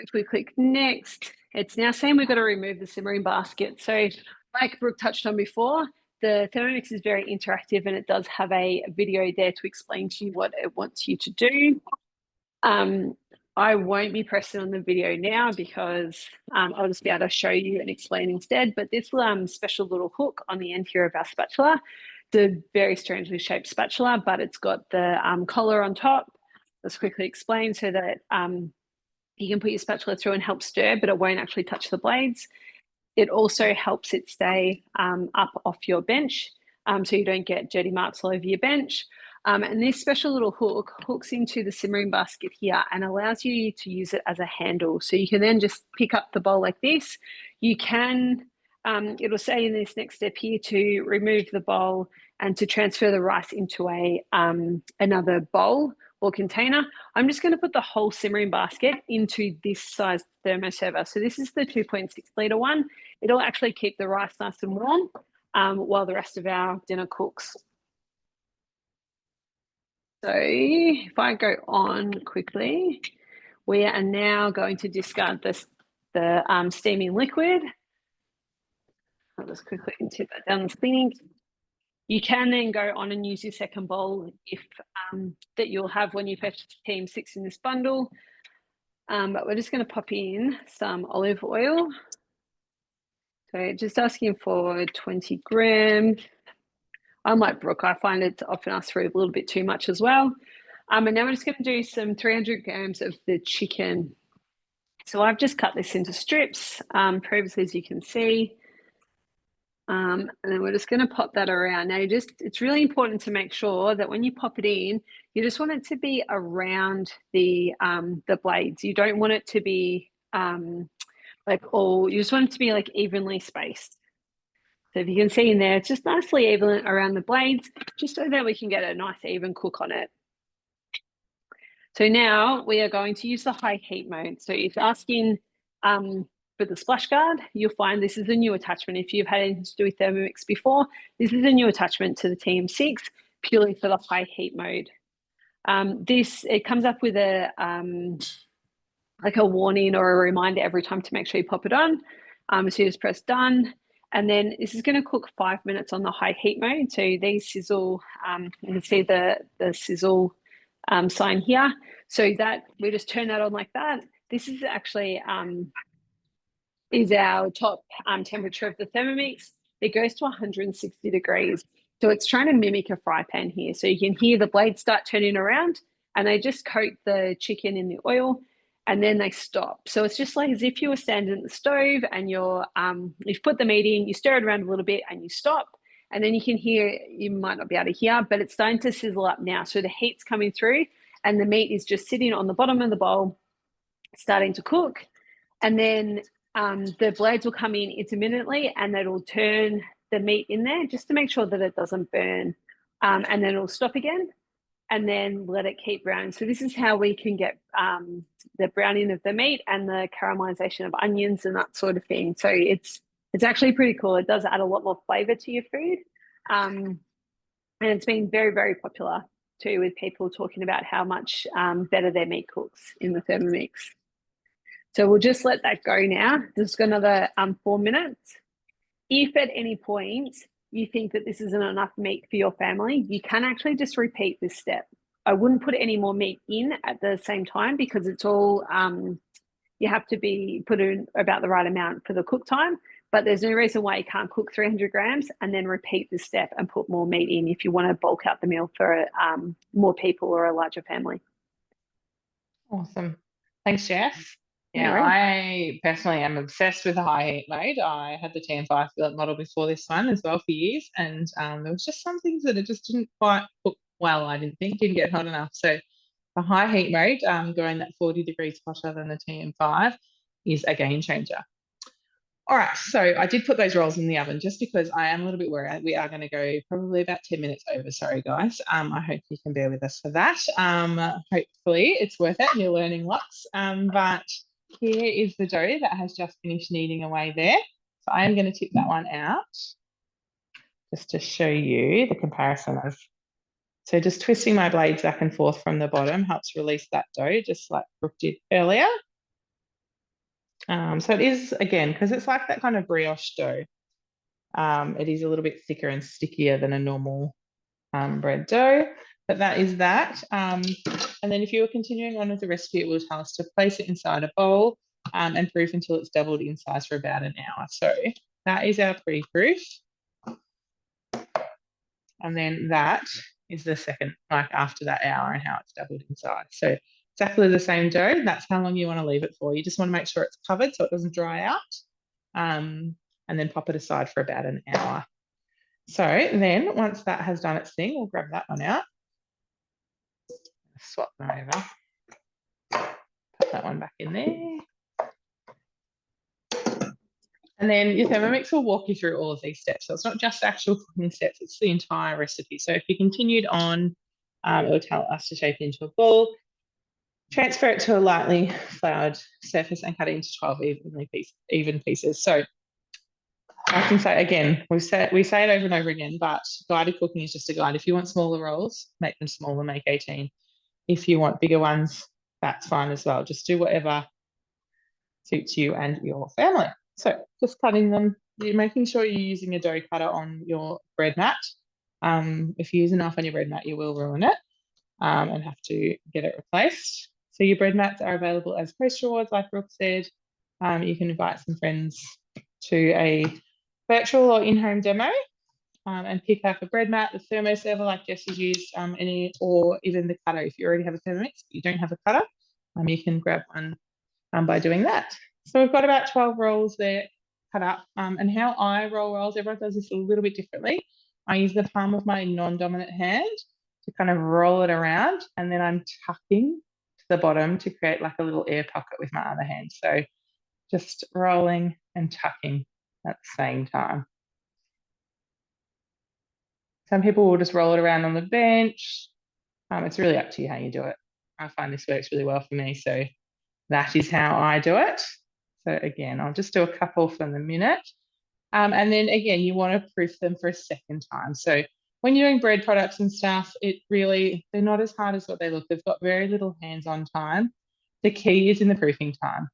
If we click next, it's now saying we've got to remove the simmering basket. So like Brooke touched on before, the Thermomix is very interactive and it does have a video there to explain to you what it wants you to do. I won't be pressing on the video now because I'll just be able to show you and explain instead. But this special little hook on the end here of our spatula, it's a very strangely shaped spatula, but it's got the collar on top. Let's quickly explain so that you can put your spatula through and help stir, but it won't actually touch the blades. It also helps it stay up off your bench so you don't get dirty marks all over your bench. And this special little hook hooks into the simmering basket here and allows you to use it as a handle. So you can then just pick up the bowl like this. You can, it'll say in this next step here to remove the bowl and to transfer the rice into another bowl or container. I'm just going to put the whole simmering basket into this size thermoserver. So this is the 2.6 litre one. It'll actually keep the rice nice and warm while the rest of our dinner cooks. So if I go on quickly, we are now going to discard the steaming liquid. I'll just quickly tip that down the sink. You can then go on and use your second bowl if that you'll have when you purchase TM6 in this bundle. But we're just going to pop in some olive oil. So just asking for 20 grams. I'm like Brooke, I find it often asks for a little bit too much as well. And now we're just going to do some 300 grams of the chicken. So I've just cut this into strips previously, as you can see. And then we're just going to pop that around. Now, it's really important to make sure that when you pop it in, you just want it to be around the blades. You don't want it to be you just want it to be like evenly spaced. So if you can see in there, it's just nicely even around the blades, just so that we can get a nice even cook on it. So now we are going to use the high heat mode. So it's asking for the splash guard, you'll find this is a new attachment. If you've had anything to do with Thermomix before, this is a new attachment to the TM6 purely for the high heat mode. It comes up with a like a warning or a reminder every time to make sure you pop it on. So you just press done. And then this is going to cook 5 minutes on the high heat mode. So these sizzle, you can see the sizzle sign here. So that we just turn that on like that. This is actually is our top temperature of the Thermomix. It goes to 160 degrees. So it's trying to mimic a fry pan here. So you can hear the blades start turning around and they just coat the chicken in the oil and then they stop. So it's just like as if you were standing at the stove and you've put the meat in, you stir it around a little bit and you stop. And then you can hear, you might not be able to hear, but it's starting to sizzle up now. So the heat's coming through and the meat is just sitting on the bottom of the bowl, starting to cook. And then the blades will come in intermittently and it'll turn the meat in there just to make sure that it doesn't burn. And then it'll stop again and then let it keep browning. So this is how we can get the browning of the meat and the caramelization of onions and that sort of thing. So it's actually pretty cool. It does add a lot more flavor to your food. And it's been very, very popular too with people talking about how much better their meat cooks in the Thermomix. So we'll just let that go now. Just got another 4 minutes. If at any point you think that this isn't enough meat for your family, you can actually just repeat this step. I wouldn't put any more meat in at the same time because it's all, you have to be put in about the right amount for the cook time, but there's no reason why you can't cook 300 grams and then repeat this step and put more meat in if you want to bulk out the meal for more people or a larger family. Awesome. Thanks, Jess. Yeah, No I personally am obsessed with the high heat mode. I had the TM5 model before this one as well for years, and there was just some things that it just didn't quite cook well. I didn't get hot enough. So the high heat mode, going that 40 degrees hotter than the TM5, is a game changer. All right, so I did put those rolls in the oven just because I am a little bit worried. We are going to go probably about 10 minutes over. Sorry, guys. I hope you can bear with us for that. Hopefully it's worth it and you're learning lots. But here is the dough that has just finished kneading away there. So I am going to tip that one out just to show you the comparison of. So just twisting my blades back and forth from the bottom helps release that dough, just like Brooke did earlier. So it is, again, because it's like that kind of brioche dough, it is a little bit thicker and stickier than a normal bread dough, but that is that. And then if you were continuing on with the recipe, it will tell us to place it inside a bowl and proof until it's doubled in size for about an hour. So that is our pre-proof. And then that is the second, like after that hour and how it's doubled in size. So exactly the same dough. That's how long you want to leave it for. You just want to make sure it's covered so it doesn't dry out, and then pop it aside for about an hour. So then once that has done its thing, we'll grab that one out, swap them over, put that one back in there. And then your Thermomix will walk you through all of these steps. So it's not just actual cooking steps, it's the entire recipe. So if you continued on, it will tell us to shape it into a ball, transfer it to a lightly floured surface and cut it into 12 even pieces. So I can say, again, we say it over and over again, but guided cooking is just a guide. If you want smaller rolls, make them smaller, make 18. If you want bigger ones, that's fine as well. Just do whatever suits you and your family. So just cutting them, you're making sure you're using a dough cutter on your bread mat. If you use a knife on your bread mat, you will ruin it and have to get it replaced. So your bread mats are available as post rewards, like Brooke said. You can invite some friends to a virtual or in-home demo and pick up a bread mat, the thermo server like Jess has used, or even the cutter. If you already have a Thermomix but you don't have a cutter, you can grab one by doing that. So we've got about 12 rolls there cut up. And how I roll rolls, everyone does this a little bit differently. I use the palm of my non-dominant hand to kind of roll it around, and then I'm tucking to the bottom to create like a little air pocket with my other hand. So just rolling and tucking at the same time. Some people will just roll it around on the bench. It's really up to you how you do it. I find this works really well for me, so that is how I do it. So again, I'll just do a couple for the minute. And then again, you want to proof them for a second time. So when you're doing bread products and stuff, they're not as hard as what they look. They've got very little hands-on time. The key is in the proofing time.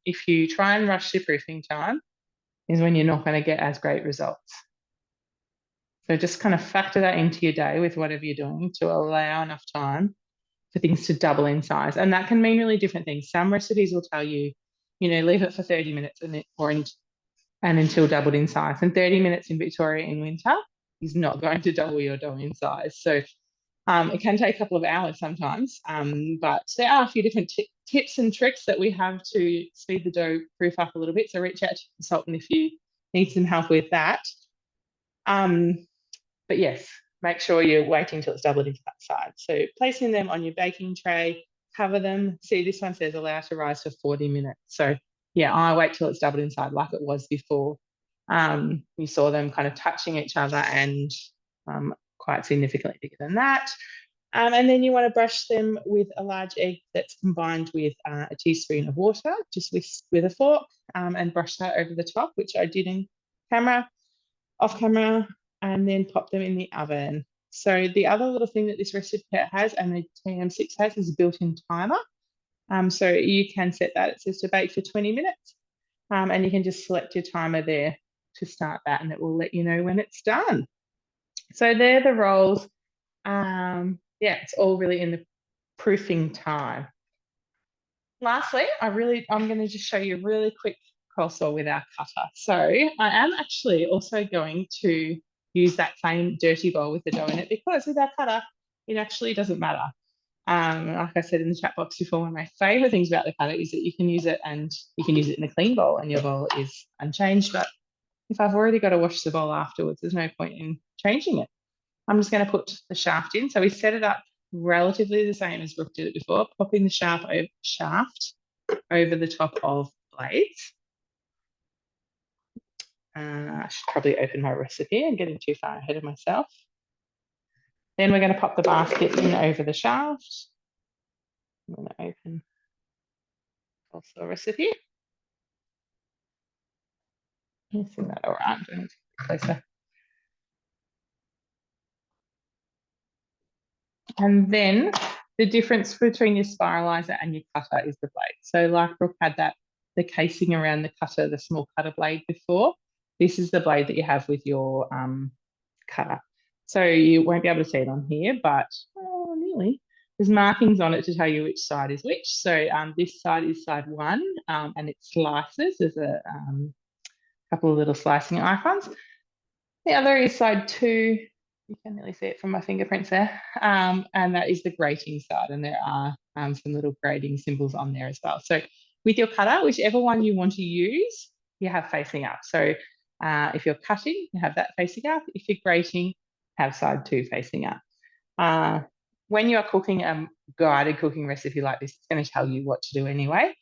If you try and rush your proofing time, is when you're not going to get as great results. So just kind of factor that into your day with whatever you're doing to allow enough time for things to double in size. And that can mean really different things. Some recipes will tell you, leave it for 30 minutes and until doubled in size. And 30 minutes in Victoria in winter is not going to double your dough in size. So it can take a couple of hours sometimes, but there are a few different tips and tricks that we have to speed the dough proof up a little bit. So reach out to your consultant if you need some help with that. But yes, make sure you're waiting till it's doubled into that side. So placing them on your baking tray, cover them. See, this one says allow to rise for 40 minutes. So yeah, I wait till it's doubled inside like it was before. You saw them kind of touching each other and quite significantly bigger than that. And then you want to brush them with a large egg that's combined with a teaspoon of water, just with a fork, and brush that over the top, which I did off camera, and then pop them in the oven. So the other little thing that this recipe has, and the TM6 has, is a built-in timer. So you can set that. It says to bake for 20 minutes, and you can just select your timer there to start that, and it will let you know when it's done. So they're the rolls. Yeah, it's all really in the proofing time. Lastly, I'm going to just show you a really quick coleslaw with our cutter. So I am actually also going to use that same dirty bowl with the dough in it, because with our cutter, it actually doesn't matter. Like I said in the chat box before, one of my favorite things about the cutter is that you can use it in a clean bowl and your bowl is unchanged. But if I've already got to wash the bowl afterwards, there's no point in changing it. I'm just going to put the shaft in. So we set it up relatively the same as Brooke did it before, popping the shaft over the top of blades. I should probably open my recipe. I'm getting too far ahead of myself. Then we're going to pop the basket in over the shaft. I'm going to open also a recipe. Isn't that all right? Closer. And then the difference between your spiralizer and your cutter is the blade. So like Brooke had the casing around the cutter, the small cutter blade before, this is the blade that you have with your cutter. So you won't be able to see it on here, but nearly. There's markings on it to tell you which side is which. So this side is side 1, and it slices. There's a couple of little slicing icons. The other is side 2. You can really see it from my fingerprints there. And that is the grating side, and there are some little grating symbols on there as well. So with your cutter, whichever one you want to use, you have facing up. So if you're cutting, you have that facing up. If you're grating, have side 2 facing up. When you are cooking a guided cooking recipe like this, it's going to tell you what to do anyway.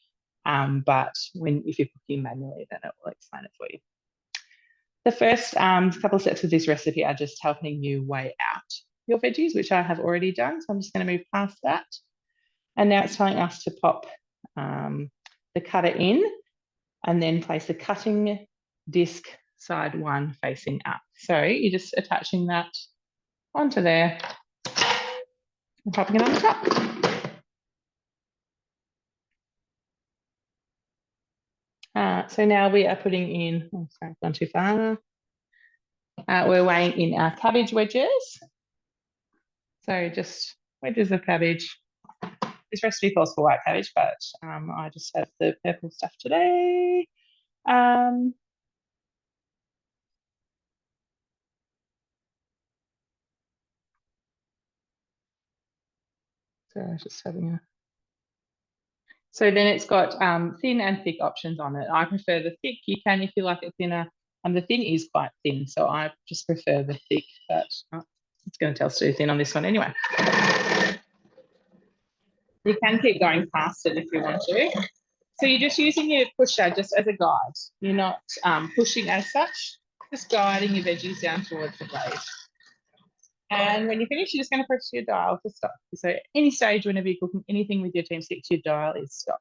But if you're cooking manually, then it will explain it for you. The first couple of steps of this recipe are just helping you weigh out your veggies, which I have already done. So I'm just going to move past that. And now it's telling us to pop the cutter in and then place the cutting disc side 1 facing up. So you're just attaching that onto there and popping it on the top. So now we are putting in, oh, sorry, I've gone too far. We're weighing in our cabbage wedges. So just wedges of cabbage. This recipe calls for white cabbage, but I just have the purple stuff today. So I was just having a... So then it's got thin and thick options on it. I prefer the thick. You can if you like it thinner. The thin is quite thin, so I just prefer the thick, but it's going to tell us to do thin on this one anyway. You can keep going past it if you want to. So you're just using your pusher just as a guide. You're not pushing as such, just guiding your veggies down towards the blade. And when you finish, you're just going to press your dial to stop. So any stage, whenever you're cooking anything with your TM6, your dial is stop.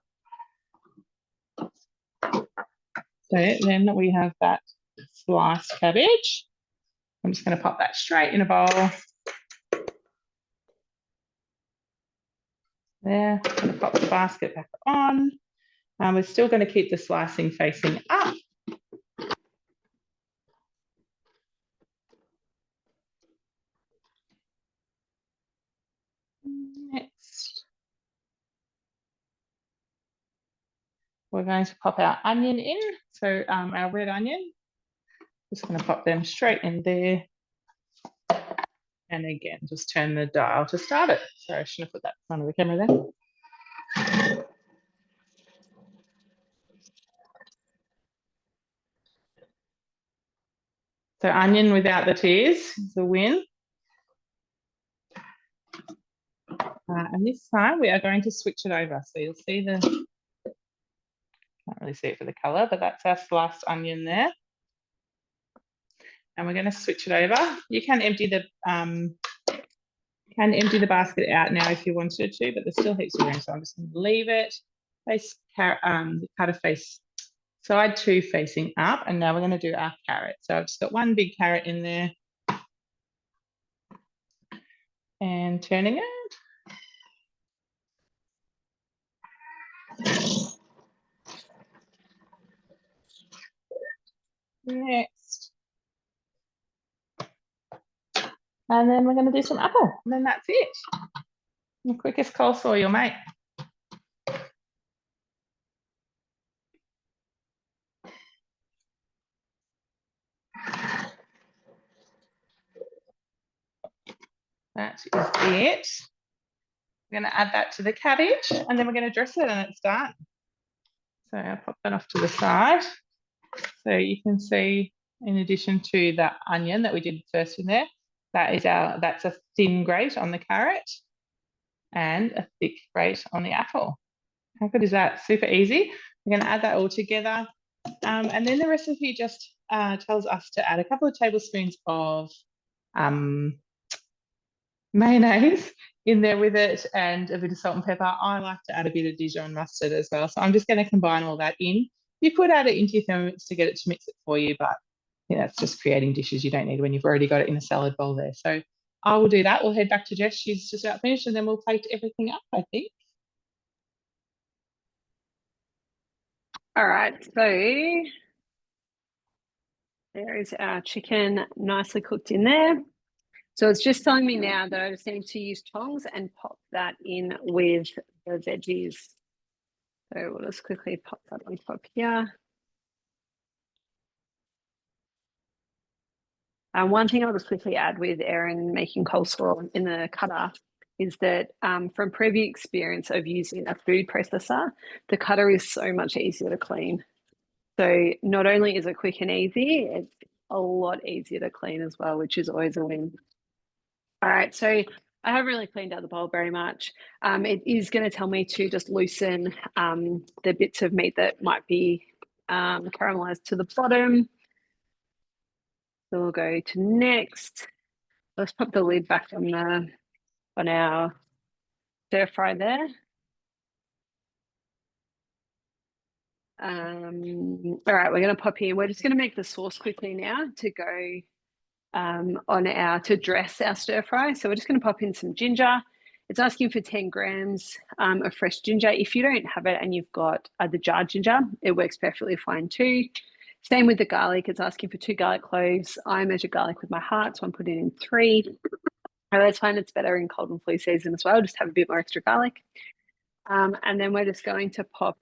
So then we have that sliced cabbage. I'm just going to pop that straight in a bowl. There, I'm going to pop the basket back on. We're still going to keep the slicing facing up. Next, we're going to pop our onion in. So our red onion, just going to pop them straight in there. And again, just turn the dial to start it. Sorry, I shouldn't have put that in front of the camera there. So onion without the tears is a win. And this time we are going to switch it over. So you'll see the, can't really see it for the colour, but that's our sliced onion there. And we're going to switch it over. You can empty the basket out now if you wanted to, but there's still heaps of room, so I'm just going to leave it. Cut a face side 2 facing up, and now we're going to do our carrot. So I've just got one big carrot in there and turning it. Next. And then we're going to do some apple, and then that's it. The quickest coleslaw you'll make. That is it. We're going to add that to the cabbage, and then we're going to dress it, and it's done. So I'll pop that off to the side. So you can see, in addition to that onion that we did first in there, that's a thin grate on the carrot and a thick grate on the apple. How good is that? Super easy. We're going to add that all together. And then the recipe just tells us to add a couple of tablespoons of mayonnaise in there with it and a bit of salt and pepper. I like to add a bit of Dijon mustard as well. So I'm just going to combine all that in. You could add it into your Thermomix to get it to mix it for you, but yeah, it's just creating dishes you don't need when you've already got it in a salad bowl there. So I will do that. We'll head back to Jess. She's just about finished, and then we'll plate everything up, I think. All right, so there is our chicken nicely cooked in there. So it's just telling me now that I just need to use tongs and pop that in with the veggies. So we'll just quickly pop that on top here. One thing I'll just quickly add with Erin making coleslaw in the cutter is that from previous experience of using a food processor, the cutter is so much easier to clean. So not only is it quick and easy, it's a lot easier to clean as well, which is always a win. All right, so I haven't really cleaned out the bowl very much. It is going to tell me to just loosen the bits of meat that might be caramelized to the bottom. So we'll go to next. Let's pop the lid back on our stir fry there. All right, we're going to pop here. We're just going to make the sauce quickly now to go to dress our stir fry. So we're just going to pop in some ginger. It's asking for 10 grams of fresh ginger. If you don't have it and you've got the jarred ginger, it works perfectly fine too. Same with the garlic. It's asking for 2 garlic cloves. I measure garlic with my heart, so I'm putting in 3. And that's fine. It's better in cold and flu season as well. Just have a bit more extra garlic. And then we're just going to pop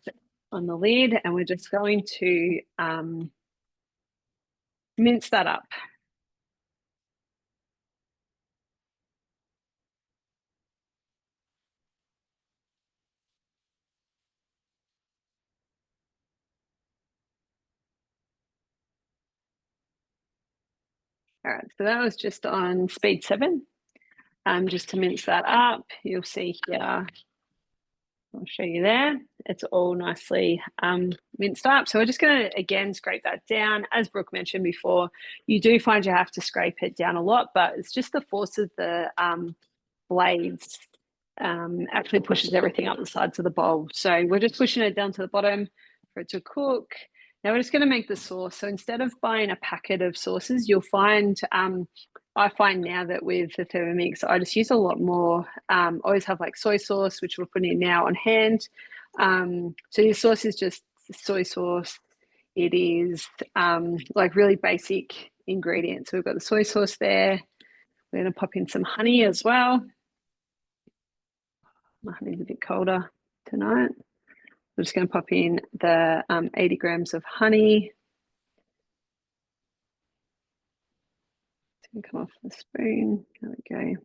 on the lid, and we're just going to mince that up. All right, so that was just on speed 7. Just to mince that up, you'll see here, I'll show you there, it's all nicely minced up. So we're just going to, again, scrape that down. As Brooke mentioned before, you do find you have to scrape it down a lot, but it's just the force of the blades actually pushes everything up the sides of the bowl. So we're just pushing it down to the bottom for it to cook. Now we're just going to make the sauce. So instead of buying a packet of sauces, you'll find, I find now that with the Thermomix, I just use a lot more. Always have like soy sauce, which we're putting in now on hand. So your sauce is just soy sauce. It is like really basic ingredients. So we've got the soy sauce there. We're going to pop in some honey as well. My honey's a bit colder tonight. I'm just going to pop in the 80 grams of honey. It's going to come off the spoon. There we go.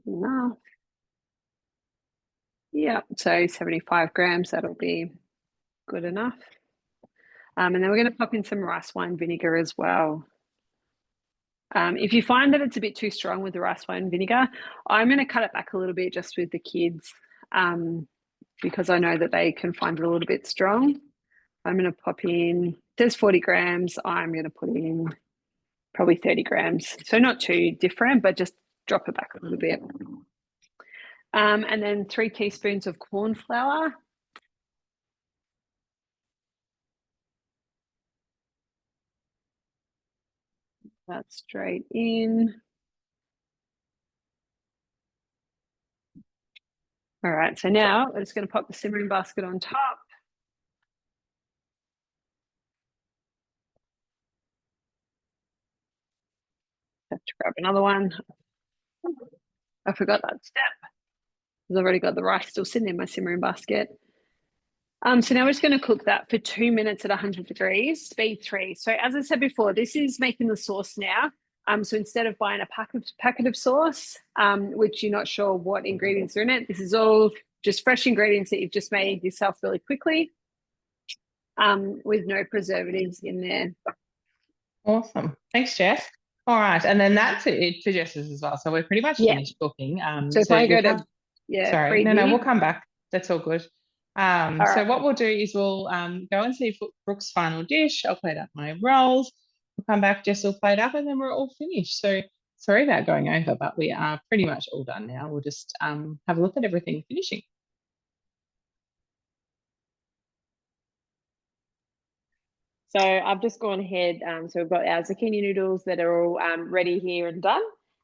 Enough. Yeah, so 75 grams, that'll be good enough. And then we're going to pop in some rice wine vinegar as well. If you find that it's a bit too strong with the rice wine vinegar, I'm going to cut it back a little bit just with the kids because I know that they can find it a little bit strong. I'm going to pop in, there's 40 grams. I'm going to put in probably 30 grams. So not too different, but just drop it back a little bit. And then 3 teaspoons of corn flour. That's straight in. All right, so now we're just going to pop the simmering basket on top. Have to grab another one. I forgot that step. I've already got the rice still sitting in my simmering basket. So now we're just going to cook that for 2 minutes at 100 degrees, speed 3. So as I said before, this is making the sauce now. So instead of buying a packet of sauce, which you're not sure what ingredients are in it, this is all just fresh ingredients that you've just made yourself really quickly with no preservatives in there. Awesome. Thanks, Jess. All right. And then that's it for Jess's as well. So we're pretty much finished cooking. So if I go to, sorry, no, we'll come back. That's all good. So what we'll do is we'll go and see Brooke's final dish. I'll plate up my rolls. We'll come back, Jess will plate up, and then we're all finished. So sorry about going over, but we are pretty much all done now. We'll just have a look at everything finishing. So I've just gone ahead. So we've got our zucchini noodles that are all ready here and done,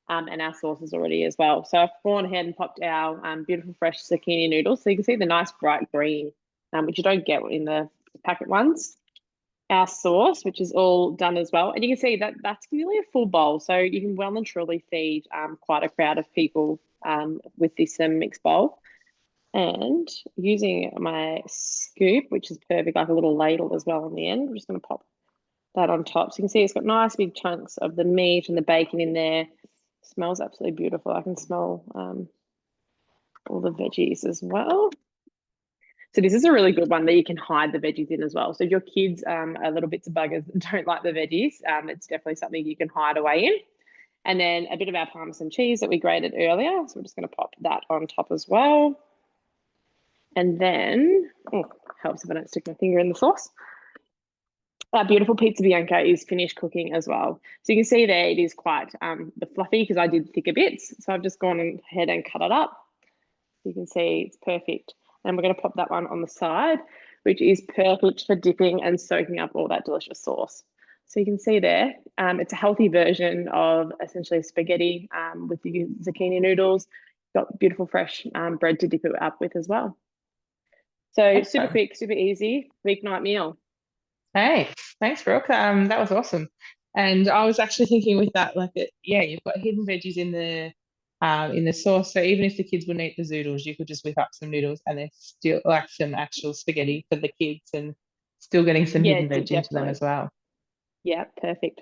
and our sauce is already as well. So I've gone ahead and popped our beautiful fresh zucchini noodles. So you can see the nice bright green, which you don't get in the packet ones. Our sauce, which is all done as well. And you can see that that's nearly a full bowl. So you can well and truly feed quite a crowd of people with this mixed bowl. And using my scoop, which is perfect, like a little ladle as well on the end, I'm just going to pop that on top. So you can see it's got nice big chunks of the meat and the bacon in there. Smells absolutely beautiful. I can smell all the veggies as well. So this is a really good one that you can hide the veggies in as well. So if your kids are little bits of buggers that don't like the veggies, it's definitely something you can hide away in. And then a bit of our Parmesan cheese that we grated earlier. So we're just going to pop that on top as well. And then, helps if I don't stick my finger in the sauce. Our beautiful pizza bianca is finished cooking as well. So you can see there it is quite the fluffy because I did thicker bits. So I've just gone ahead and cut it up. You can see it's perfect. And we're going to pop that one on the side, which is perfect for dipping and soaking up all that delicious sauce. So you can see there, it's a healthy version of essentially spaghetti with the zucchini noodles. Got beautiful fresh bread to dip it up with as well. So super quick, super easy weeknight meal. Hey, thanks, Brooke. That was awesome. And I was actually thinking with that, like, you've got hidden veggies in the sauce. So even if the kids wouldn't eat the zoodles, you could just whip up some noodles and then still like some actual spaghetti for the kids and still getting some hidden veg into them as well. Yeah, perfect.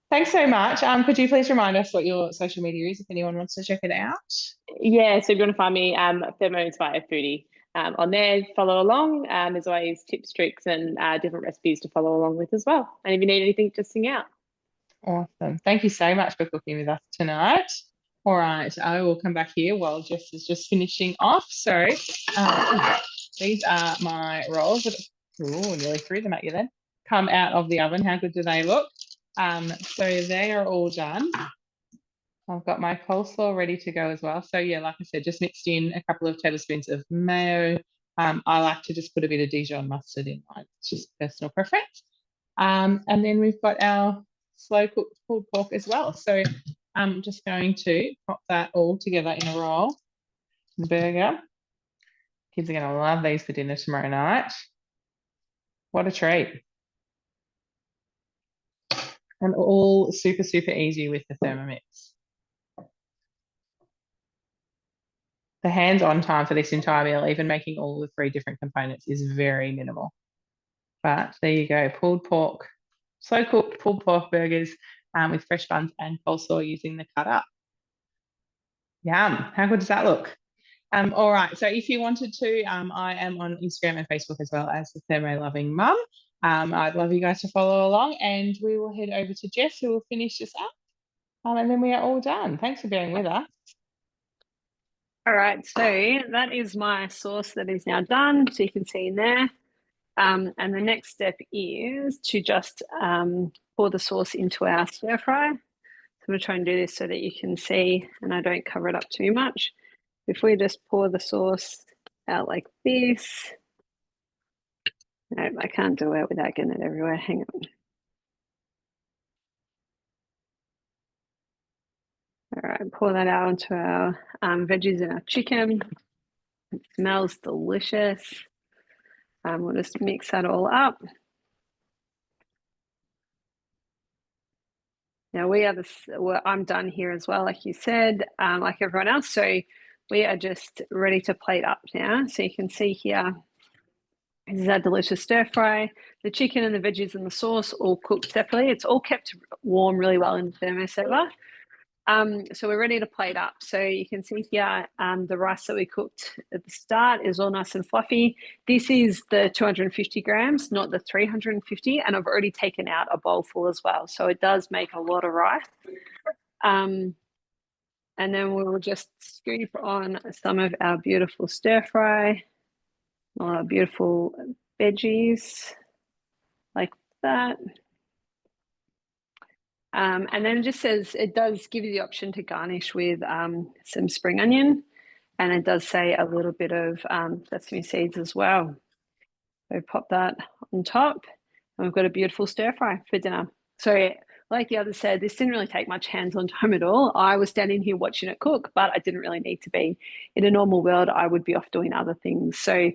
Thanks so much. Could you please remind us what your social media is if anyone wants to check it out? Yeah, so if you want to find me, Thermo Inspired Foodie. On there, follow along. There's always tips, tricks, and different recipes to follow along with as well. And if you need anything, just sing out. Awesome. Thank you so much for cooking with us tonight. All right, I will come back here while Jess is just finishing off. So these are my rolls. Nearly threw them at you then. Come out of the oven. How good do they look? So they are all done. I've got my coleslaw ready to go as well. So yeah, like I said, just mixed in a couple of tablespoons of mayo. I like to just put a bit of Dijon mustard in mine. It's just personal preference. And then we've got our slow cooked pulled pork as well. So I'm just going to pop that all together in a roll. Burger. Kids are going to love these for dinner tomorrow night. What a treat. And all super, super easy with the Thermomix. The hands-on time for this entire meal, even making all the 3 different components, is very minimal. But there you go, pulled pork, slow cooked pulled pork burgers with fresh buns and coleslaw using the cut up. Yum, how good does that look? All right, so if you wanted to, I am on Instagram and Facebook as well as the Thermo Loving Mum. I'd love you guys to follow along, and we will head over to Jess, who will finish this up. And then we are all done. Thanks for bearing with us. All right, so that is my sauce that is now done. So you can see in there. And the next step is to just pour the sauce into our stir fry. So I'm going to try and do this so that you can see and I don't cover it up too much. If we just pour the sauce out like this. No, I can't do it without getting it everywhere. Hang on. All right, pour that out onto our veggies and our chicken. It smells delicious. We'll just mix that all up. Now I'm done here as well, like you said, like everyone else. So we are just ready to plate up now. So you can see here, this is our delicious stir fry. The chicken and the veggies and the sauce all cooked separately. It's all kept warm really well in the thermosaver. So we're ready to plate up. So you can see here, the rice that we cooked at the start is all nice and fluffy. This is the 250 grams, not the 350. And I've already taken out a bowl full as well. So it does make a lot of rice. And then we will just scoop on some of our beautiful stir fry, all our beautiful veggies like that. And then it just says, it does give you the option to garnish with some spring onion. And it does say a little bit of sesame seeds as well. So pop that on top. And we've got a beautiful stir fry for dinner. So like the others said, this didn't really take much hands-on time at all. I was standing here watching it cook, but I didn't really need to be. In a normal world, I would be off doing other things. So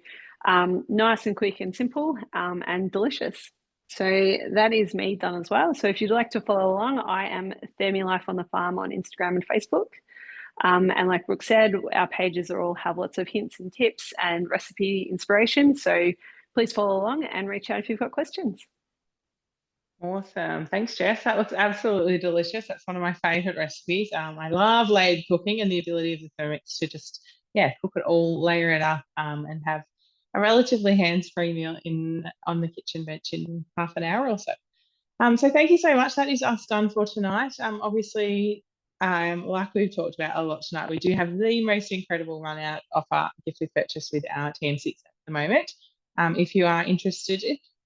nice and quick and simple and delicious. So that is me done as well. So if you'd like to follow along, I am ThermiLife on the Farm on Instagram and Facebook. And like Brooke said, our pages all have lots of hints and tips and recipe inspiration. So please follow along and reach out if you've got questions. Awesome. Thanks, Jess. That looks absolutely delicious. That's one of my favorite recipes. I love layered cooking and the ability of the Thermomix to just, cook it all, layer it up, and have a relatively hands-free meal on the kitchen bench in half an hour or so. So thank you so much. That is us done for tonight. Obviously, like we've talked about a lot tonight, we do have the most incredible run-out offer gift with purchase with our TM6 at the moment. If you are interested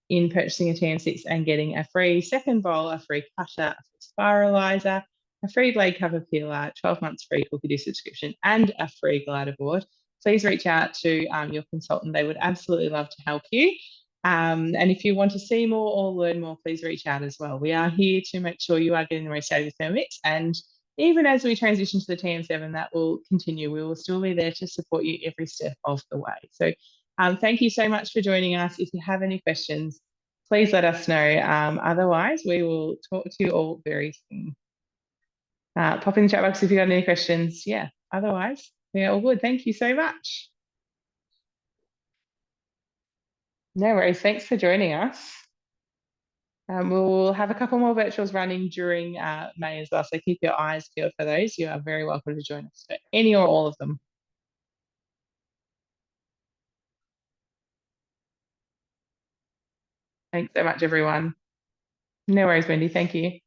in purchasing a TM6 and getting a free second bowl, a free cutter, a free spiralizer, a free blade cover peeler, 12 months free Cookidoo subscription, and a free glider board, please reach out to your consultant. They would absolutely love to help you. And if you want to see more or learn more, please reach out as well. We are here to make sure you are getting the most out of your Thermomix. And even as we transition to the TM7, that will continue. We will still be there to support you every step of the way. So thank you so much for joining us. If you have any questions, please let us know. Otherwise, we will talk to you all very soon. Pop in the chat box if you've got any questions. Otherwise, we're all good. Thank you so much. No worries. Thanks for joining us. We'll have a couple more virtuals running during May as well, so keep your eyes peeled for those. You are very welcome to join us for any or all of them. Thanks so much, everyone. No worries, Wendy. Thank you.